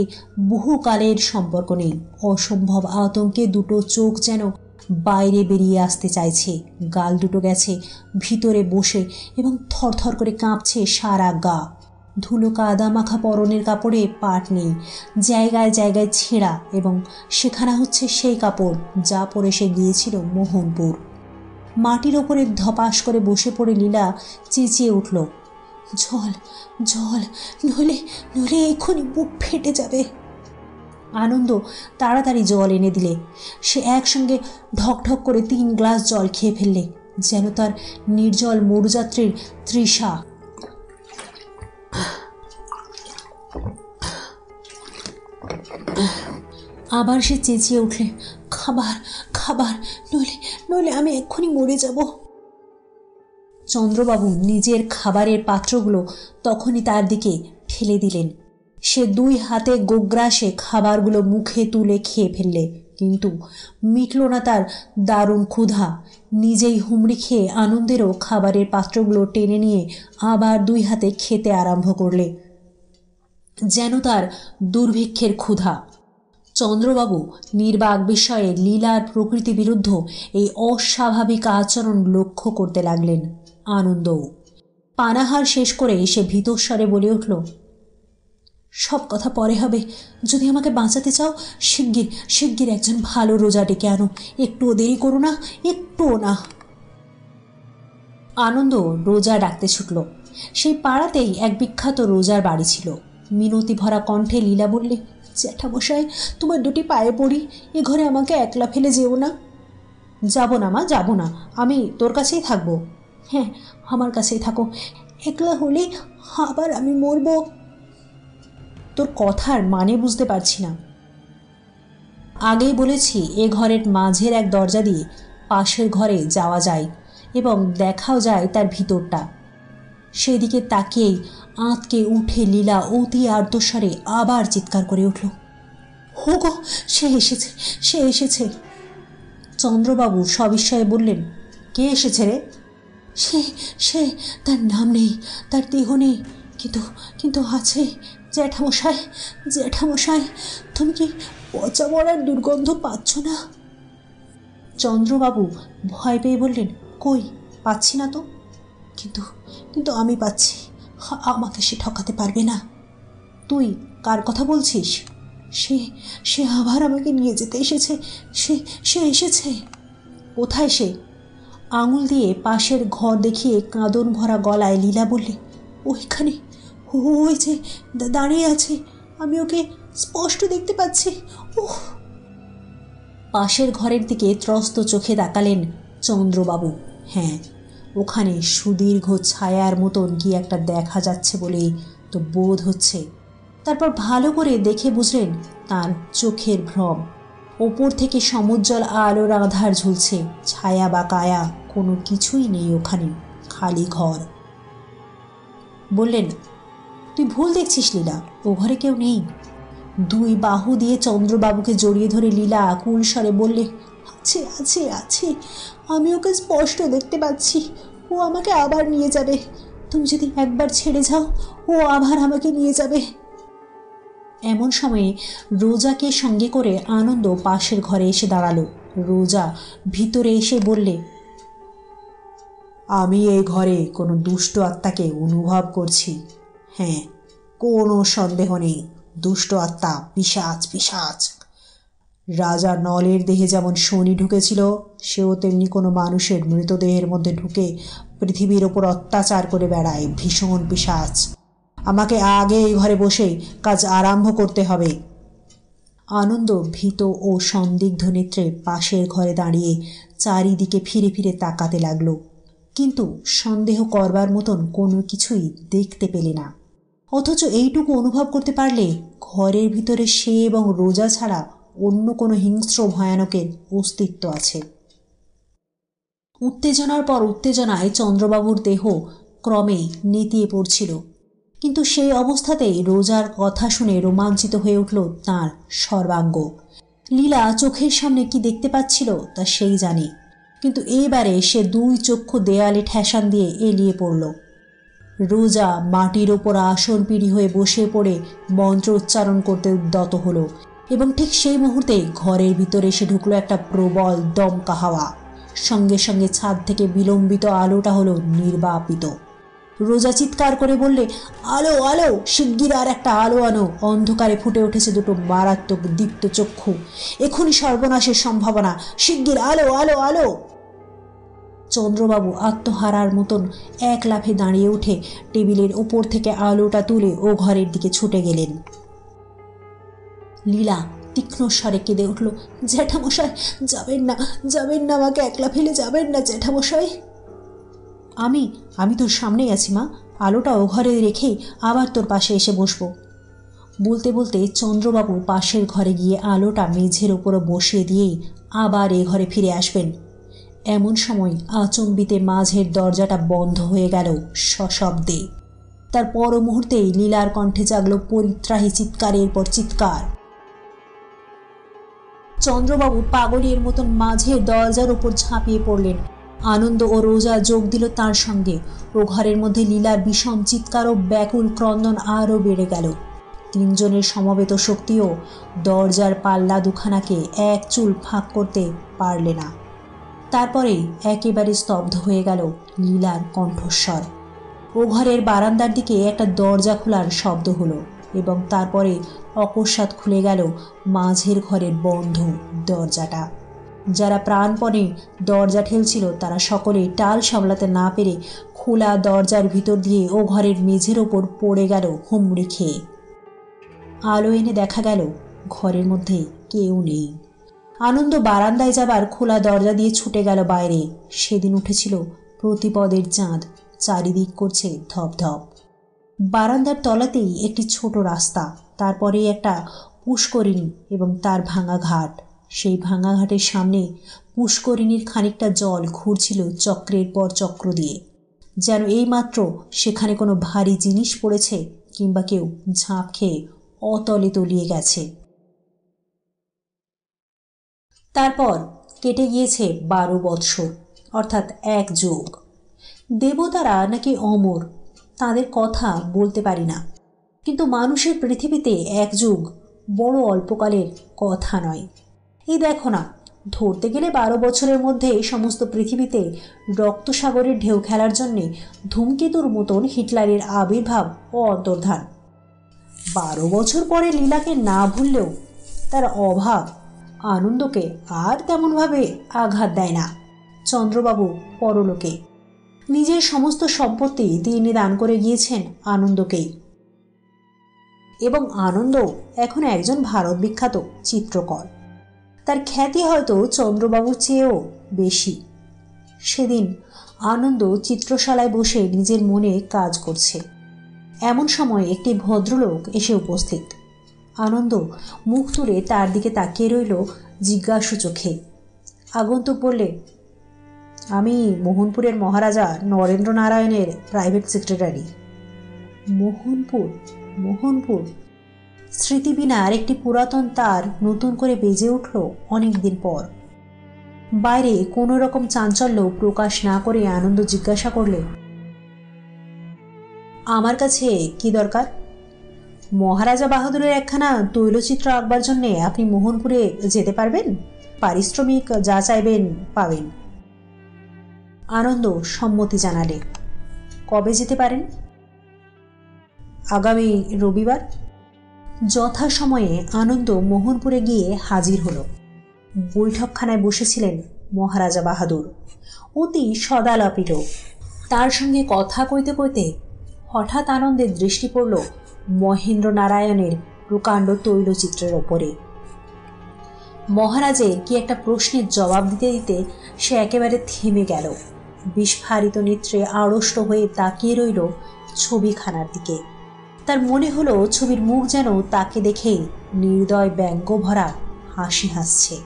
বহুকালের সম্পর্ক নেই। অসম্ভব আতঙ্কে দুটো চোখ যেন বাইরে বেরিয়ে আসতে চাইছে। গাল দুটো গেছে ভিতরে বসে এবং থরথর করে কাঁপছে সারা গা। ধুলো কাদা মাখা পরনের কাপড়ে পাট নেই, জায়গায় জায়গায় ছেঁড়া, এবং সেখানা হচ্ছে সেই কাপড় যা পরে সে গিয়েছিল মোহনপুর। মাটির ওপরে ধপাস করে বসে পড়ে লীলা চেঁচিয়ে উঠল, জল জল, নইলে নইলে এক্ষুনি বুক ফেটে যাবে। আনন্দ তাড়াতাড়ি জল এনে দিলে। সে একসঙ্গে ঢকঢক করে 3 গ্লাস জল খেয়ে ফেললে, যেন তার নির্জল মরুযাত্রীর তৃষা। আবার সে চেঁচিয়ে উঠলে, খাবার খাবার, নইলে নইলে আমি এক্ষুনি মরে যাব। চন্দ্রবাবু নিজের খাবারের পাত্রগুলো তখনই তার দিকে ঠেলে দিলেন। সে 2 হাতে গোগ্রাসে খাবারগুলো মুখে তুলে খেয়ে ফেললে, কিন্তু মিটল না তার দারুণ ক্ষুধা। নিজেই হুমড়ি খেয়ে আনন্দেরও খাবারের পাত্রগুলো টেনে নিয়ে আবার 2 হাতে খেতে আরম্ভ করলে, যেন তার দুর্ভিক্ষের ক্ষুধা। চন্দ্রবাবু নির্বাক বিস্ময়ে লীলার প্রকৃতি বিরুদ্ধ এই অস্বাভাবিক আচরণ লক্ষ্য করতে লাগলেন। আনন্দও পানাহার শেষ করে সে ভীতস্বরে বলে উঠল, সব কথা পরে হবে। যদি আমাকে বাঁচাতে চাও, শিগগির শিগগির একজন ভালো রোজা ডেকে আনো। একটুও দেরি করো না, একটুও না। আনন্দ রোজা ডাকতে ছুটল। সেই পাড়াতেই এক বিখ্যাত রোজার বাড়ি ছিল। মিনতি ভরা কণ্ঠে লীলা বললে, জ্যাঠামশাই, তোমার 2টি পায়ে পড়ি, এ ঘরে আমাকে একলা ফেলে যেও না। যাব না মা, যাব না, আমি তোর কাছেই থাকবো। হ্যাঁ, আমার কাছেই থাকো। একলা হলে আবার আমি মরব। তোর কথার মানে বুঝতে পারছি না। আগেই বলেছি, এ ঘরের মাঝের এক দরজা দিয়ে পাশের ঘরে যাওয়া যায় এবং দেখাও যায় তার ভিতরটা। সেদিকে তাকিয়েই আঁতকে উঠে লীলা অতি আর্তস্বরে আবার চিৎকার করে উঠল, হো গো, সে এসেছে, সে এসেছে। চন্দ্রবাবু সবিস্ময়ে বললেন, কে এসেছে রে? সে সে তার নাম নেই, তার দেহ নেই, কিন্তু কিন্তু আছে। জ্যাঠামশাই, জ্যাঠামশাই, তুমি কি পচা মরার দুর্গন্ধ পাচ্ছ না? চন্দ্রবাবু ভয় পেয়ে বললেন, কই, পাচ্ছি না তো। কিন্তু কিন্তু আমি পাচ্ছি। আমাকে সে ঠকাতে পারবে না। তুই কার কথা বলছিস? সে সে আবার আমাকে নিয়ে যেতে এসেছে। সে সে এসেছে। কোথায় সে? আঙুল দিয়ে পাশের ঘর দেখিয়ে কাঁদন ভরা গলায় লীলা বললে, ওইখানে, ওই যে দাঁড়িয়ে আছে, আমি ওকে স্পষ্ট দেখতে পাচ্ছি। ওহ! পাশের ঘরের দিকে ত্রস্ত চোখে তাকালেন চন্দ্রবাবু। হ্যাঁ, ওখানে সুদীর্ঘ ছায়ার মতন কি একটা দেখা যাচ্ছে বলেই তো বোধ হচ্ছে। তারপর ভালো করে দেখে বুঝলেন তার চোখের ভ্রম। ওপর থেকে সমুজ্জ্বল আলোর আধার ঝুলছে, ছায়া বা কায়া কোনো কিছুই নেই ওখানে, খালি ঘর। বললেন, তুই ভুল দেখছিস লীলা, ও ঘরে কেউ নেই। 2 বাহু দিয়ে চন্দ্রবাবুকে জড়িয়ে ধরে লীলা আকুল স্বরে বললে, আছে আছে আছে, আমি ওকে স্পষ্ট দেখতে পাচ্ছি। ও আমাকে আবার নিয়ে যাবে। তুমি যদি একবার ছেড়ে যাও, ও আবার আমাকে নিয়ে যাবে। এমন সময়ে রোজাকে সঙ্গে করে আনন্দ পাশের ঘরে এসে দাঁড়ালো। রোজা ভিতরে এসে বললে, আমি এই ঘরে কোনো দুষ্ট আত্মাকে অনুভব করছি। হ্যাঁ, কোনো সন্দেহ নেই, দুষ্ট আত্মা, পিশাচ, পিশাচ। রাজা নলের দেহে যেমন শনি ঢুকেছিল, সেও তেমনি কোনো মানুষের মৃতদেহের মধ্যে ঢুকে পৃথিবীর ওপর অত্যাচার করে বেড়ায়, ভীষণ পিশাচ। আমাকে আগে এই ঘরে বসেই কাজ আরম্ভ করতে হবে। আনন্দ ভীত ও সন্দিগ্ধ নেত্রে পাশের ঘরে দাঁড়িয়ে চারিদিকে ফিরে ফিরে তাকাতে লাগলো, কিন্তু সন্দেহ করবার মতন কোনো কিছুই দেখতে পেলে না। অথচ এইটুকু অনুভব করতে পারলে ঘরের ভিতরে সে এবং রোজা ছাড়া অন্য কোনো হিংস্র ভয়ানকের অস্তিত্ব আছে। উত্তেজনার পর উত্তেজনায় চন্দ্রবাবুর দেহ ক্রমেই নেতিয়ে পড়ছিল, কিন্তু সেই অবস্থাতেই রোজার কথা শুনে রোমাঞ্চিত হয়ে উঠল তাঁর সর্বাঙ্গ। লীলা চোখের সামনে কি দেখতে পাচ্ছিল তা সেই জানে, কিন্তু এইবারে সে দুই চক্ষু দেয়ালে ঠেসান দিয়ে এলিয়ে পড়ল। রোজা মাটির ওপর আসন পিড়ি হয়ে বসে পড়ে মন্ত্র উচ্চারণ করতে উদ্যত হলো, এবং ঠিক সেই মুহূর্তে ঘরের ভিতরে এসে ঢুকলো একটা প্রবল দমকা হাওয়া। সঙ্গে সঙ্গে ছাদ থেকে বিলম্বিত আলোটা হলো নির্বাপিত। রোজা চিৎকার করে বললে, আলো, আলো, শিগগির আর একটা আলো আনো। অন্ধকারে ফুটে উঠেছে দুটো মারাত্মক দীপ্ত চক্ষু, এখনই সর্বনাশের সম্ভাবনা, শিগগির আলো, আলো, আলো। চন্দ্রবাবু আত্মহারার মতন এক লাফে দাঁড়িয়ে উঠে টেবিলের ওপর থেকে আলোটা তুলে ও ঘরের দিকে ছুটে গেলেন। লীলা তীক্ষ্ণ স্বরে কেঁদে উঠল, জ্যাঠামশাই, যাবেন না, যাবেন না, আমাকে একলা ফেলে যাবেন না জ্যাঠামশাই। আমি তোর সামনেই আছি মা, আলোটা ও ঘরে রেখেই আবার তোর পাশে এসে বসবো। বলতে বলতে চন্দ্রবাবু পাশের ঘরে গিয়ে আলোটা মেঝের ওপরে বসিয়ে দিয়েই আবার এ ঘরে ফিরে আসবেন। এমন সময় আচম্বিতে মাঝের দরজাটা বন্ধ হয়ে গেল সশব্দে। তার পর মুহূর্তেই লীলার কণ্ঠে জাগল পরিত্রাহী চিৎকারের পর চিৎকার। চন্দ্রবাবু পাগলের মতন মাঝের দরজার উপর ঝাঁপিয়ে পড়লেন। আনন্দ ও রোজা যোগ দিল তার সঙ্গে। ও ঘরের মধ্যে লীলার বিষম চিৎকার ও ব্যাকুল ক্রন্দন আরও বেড়ে গেল। তিনজনের সমবেত শক্তিও দরজার পাল্লা দুখানাকে এক চুল ফাঁক করতে পারলে না। তারপরে একেবারে স্তব্ধ হয়ে গেল লীলার কণ্ঠস্বর। ও ঘরের বারান্দার দিকে একটা দরজা খোলার শব্দ হলো, এবং তারপরে অকস্মাৎ খুলে গেল মাঝের ঘরের বন্ধ দরজাটা। যারা প্রাণপণে দরজা ঠেলছিল তারা সকলেই টাল সামলাতে না পেরে খোলা দরজার ভিতর দিয়ে ও ঘরের মেঝের ওপর পড়ে গেল হুমড়ি খেয়ে। আলো এনে দেখা গেল ঘরের মধ্যে কেউ নেই। আনন্দ বারান্দায় যাবার খোলা দরজা দিয়ে ছুটে গেল বাইরে। সেদিন উঠেছিল প্রতিপদের চাঁদ, চারিদিক করছে ধপধপ। বারান্দার তলাতেই একটি ছোট রাস্তা, তারপরেই একটা পুষ্করিণী এবং তার ভাঙা ঘাট। সেই ভাঙা ঘাটের সামনে পুষ্করিণীর খানিকটা জল ঘুরছিল চক্রের পর চক্র দিয়ে, যেন এইমাত্র সেখানে কোনো ভারী জিনিস পড়েছে কিংবা কেউ ঝাঁপ খেয়ে অতলে তলিয়ে গেছে। তারপর কেটে গিয়েছে 12 বৎসর, অর্থাৎ 1 যুগ। দেবতারা নাকি অমর, তাদের কথা বলতে পারি না, কিন্তু মানুষের পৃথিবীতে 1 যুগ বড় অল্পকালের কথা নয়। এই দেখো না, ধরতে গেলে 12 বছরের মধ্যে সমস্ত পৃথিবীতে রক্তসাগরের ঢেউ খেলার জন্যে ধূমকেতুর মতন হিটলারের আবির্ভাব ও অন্তর্ধান। 12 বছর পরে লীলাকে না ভুললেও তার অভাব আনন্দকে আর তেমনভাবে আঘাত দেয় না। চন্দ্রবাবু পরলোকে নিজের সমস্ত সম্পত্তি তিনি দান করে গিয়েছেন আনন্দকেই, এবং আনন্দ এখন একজন ভারত বিখ্যাত চিত্রকর। তার খ্যাতি হয়তো চন্দ্রবাবুর চেয়েও বেশি। সেদিন আনন্দ চিত্রশালায় বসে নিজের মনে কাজ করছে, এমন সময় একটি ভদ্রলোক এসে উপস্থিত। আনন্দ মুখ তুলে তার দিকে তাকিয়ে রইল জিজ্ঞাসু চোখে। আগন্তুক বললে, আমি মোহনপুরের মহারাজা নরেন্দ্র নারায়ণের প্রাইভেট সেক্রেটারি। মোহনপুর স্মৃতিবীণার একটি পুরাতন তার নতুন করে বেজে উঠল অনেক দিন পর। বাইরে কোনো রকম চাঞ্চল্য প্রকাশ না করে আনন্দ জিজ্ঞাসা করলে, আমার কাছে কি দরকার? মহারাজা বাহাদুরের একখানা তৈলচিত্র আঁকবার জন্যে আপনি মোহনপুরে যেতে পারবেন? পারিশ্রমিক যা চাইবেন পাবেন। আনন্দ সম্মতি জানালে। কবে যেতে পারেন? আগামী রবিবার। যথাসময়ে আনন্দ মোহনপুরে গিয়ে হাজির হলো। বৈঠকখানায় বসেছিলেন মহারাজা বাহাদুর, অতি সদালাপী লোক। তার সঙ্গে কথা কইতে কইতে হঠাৎ আনন্দের দৃষ্টি পড়ল মহেন্দ্র নারায়ণের প্রকাণ্ড তৈলচিত্রের ওপরে। মহারাজের কি একটা প্রশ্নের জবাব দিতে দিতে সে একেবারে থেমে গেল। বিস্ফারিত নেত্রে আড়ষ্ট হয়ে তাকিয়ে রইল ছবিখানার দিকে। তার মনে হলো ছবির মুখ যেন তাকে দেখে নির্দয় ব্যঙ্গ ভরা হাসি হাসছে।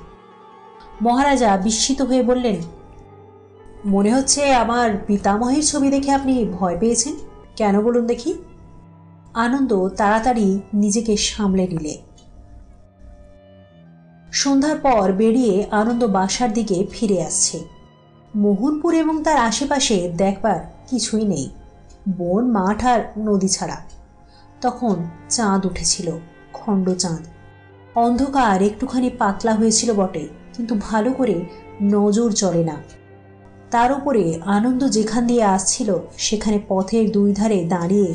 মহারাজা বিস্মিত হয়ে বললেন, মনে হচ্ছে আমার পিতামহের ছবি দেখে আপনি ভয় পেয়েছেন, কেন বলুন দেখি? আনন্দ তাড়াতাড়ি নিজেকে সামলে নিলে। সন্ধ্যার পর বেরিয়ে আনন্দ বাসার দিকে ফিরে আসছে। মোহনপুর এবং তার আশেপাশে দেখবার কিছুই নেই, বন, মাঠ আর নদী ছাড়া। তখন চাঁদ উঠেছিল, খণ্ড চাঁদ। অন্ধকার একটুখানি পাতলা হয়েছিল বটে, কিন্তু ভালো করে নজর চলে না। তার উপরে আনন্দ যেখান দিয়ে আসছিল সেখানে পথের দুই ধারে দাঁড়িয়ে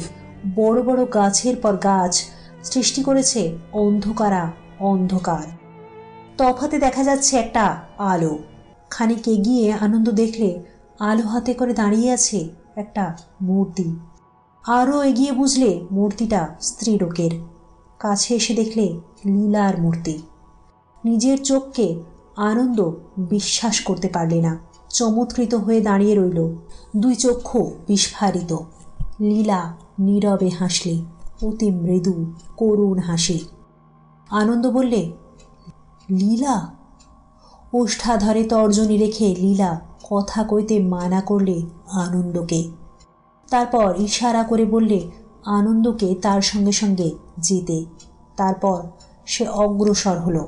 বড় বড় গাছের পর গাছ সৃষ্টি করেছে অন্ধকারা অন্ধকার। তফাতে দেখা যাচ্ছে একটা আলো। খানিক এগিয়ে আনন্দ দেখলে আলো হাতে করে দাঁড়িয়ে আছে একটা মূর্তি। আরও এগিয়ে বুঝলে মূর্তিটা স্ত্রীলোকের। কাছে এসে দেখলে লীলার মূর্তি। নিজের চোখকে আনন্দ বিশ্বাস করতে পারলে না। চমৎকৃত হয়ে দাঁড়িয়ে রইল, দুই চক্ষু বিস্ফারিত। লীলা নীরবে হাসলে, অতি মৃদু করুণ হাসি। আনন্দ বললে, লীলা? ওষ্ঠাধরে তর্জনী রেখে লীলা কথা কইতে মানা করলে আনন্দকে। তারপর ইশারা করে বললে আনন্দকে তার সঙ্গে সঙ্গে যেতে। তারপর সে অগ্রসর হলো।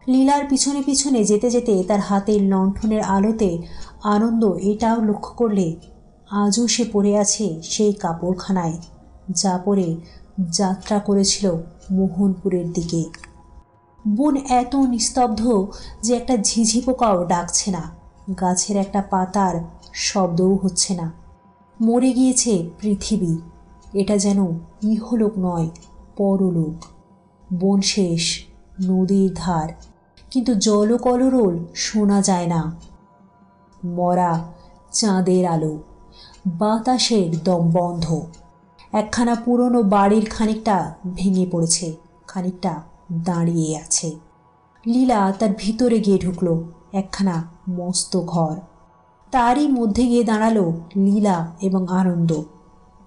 লীলার পিছনে পিছনে যেতে যেতে তার হাতের লণ্ঠনের আলোতে আনন্দ এটাও লক্ষ্য করলে আজও সে পড়ে আছে সেই কাপড়খানায় যা পরে যাত্রা করেছিল মোহনপুরের দিকে। বন এত নিস্তব্ধ যে একটা ঝিঝি পোকাও ডাকছে না, গাছের একটা পাতার শব্দও হচ্ছে না। মরে গিয়েছে পৃথিবী। এটা যেন ইহলোক নয়, পরলোক। বন শেষ, নদীর ধার, কিন্তু জলকলরোল শোনা যায় না। মরা চাঁদের আলো, বাতাসের দম বন্ধ। একখানা পুরনো বাড়ির খানিকটা ভেঙে পড়েছে, খানিকটা দাঁড়িয়ে আছে। লীলা তার ভিতরে গিয়ে ঢুকলো, একখানা মস্ত ঘর। তারই মধ্যে গিয়ে দাঁড়ালো লীলা এবং আনন্দ।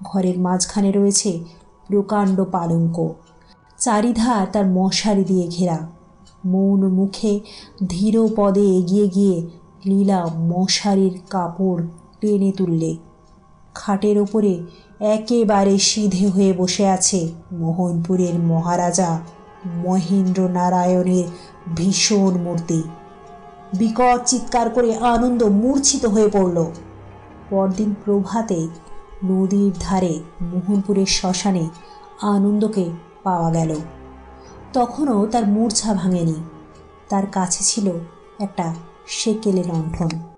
ঘরের মাঝখানে রয়েছে প্রকাণ্ড পালঙ্ক, চারিধার তার মশারি দিয়ে ঘেরা। মৌন মুখে ধীর পদে এগিয়ে গিয়ে লীলা মশারির কাপড় টেনে তুললে। খাটের ওপরে একেবারে সিধে হয়ে বসে আছে মোহনপুরের মহারাজা মহেন্দ্র নারায়ণের ভীষণ মূর্তি। বিকট চিৎকার করে আনন্দ মূর্ছিত হয়ে পড়ল। পরদিন প্রভাতে নদীর ধারে মোহনপুরের শ্মশানে আনন্দকে পাওয়া গেল। তখনও তার মূর্ছা ভাঙেনি। তার কাছে ছিল একটা সেকেলে লণ্ঠন।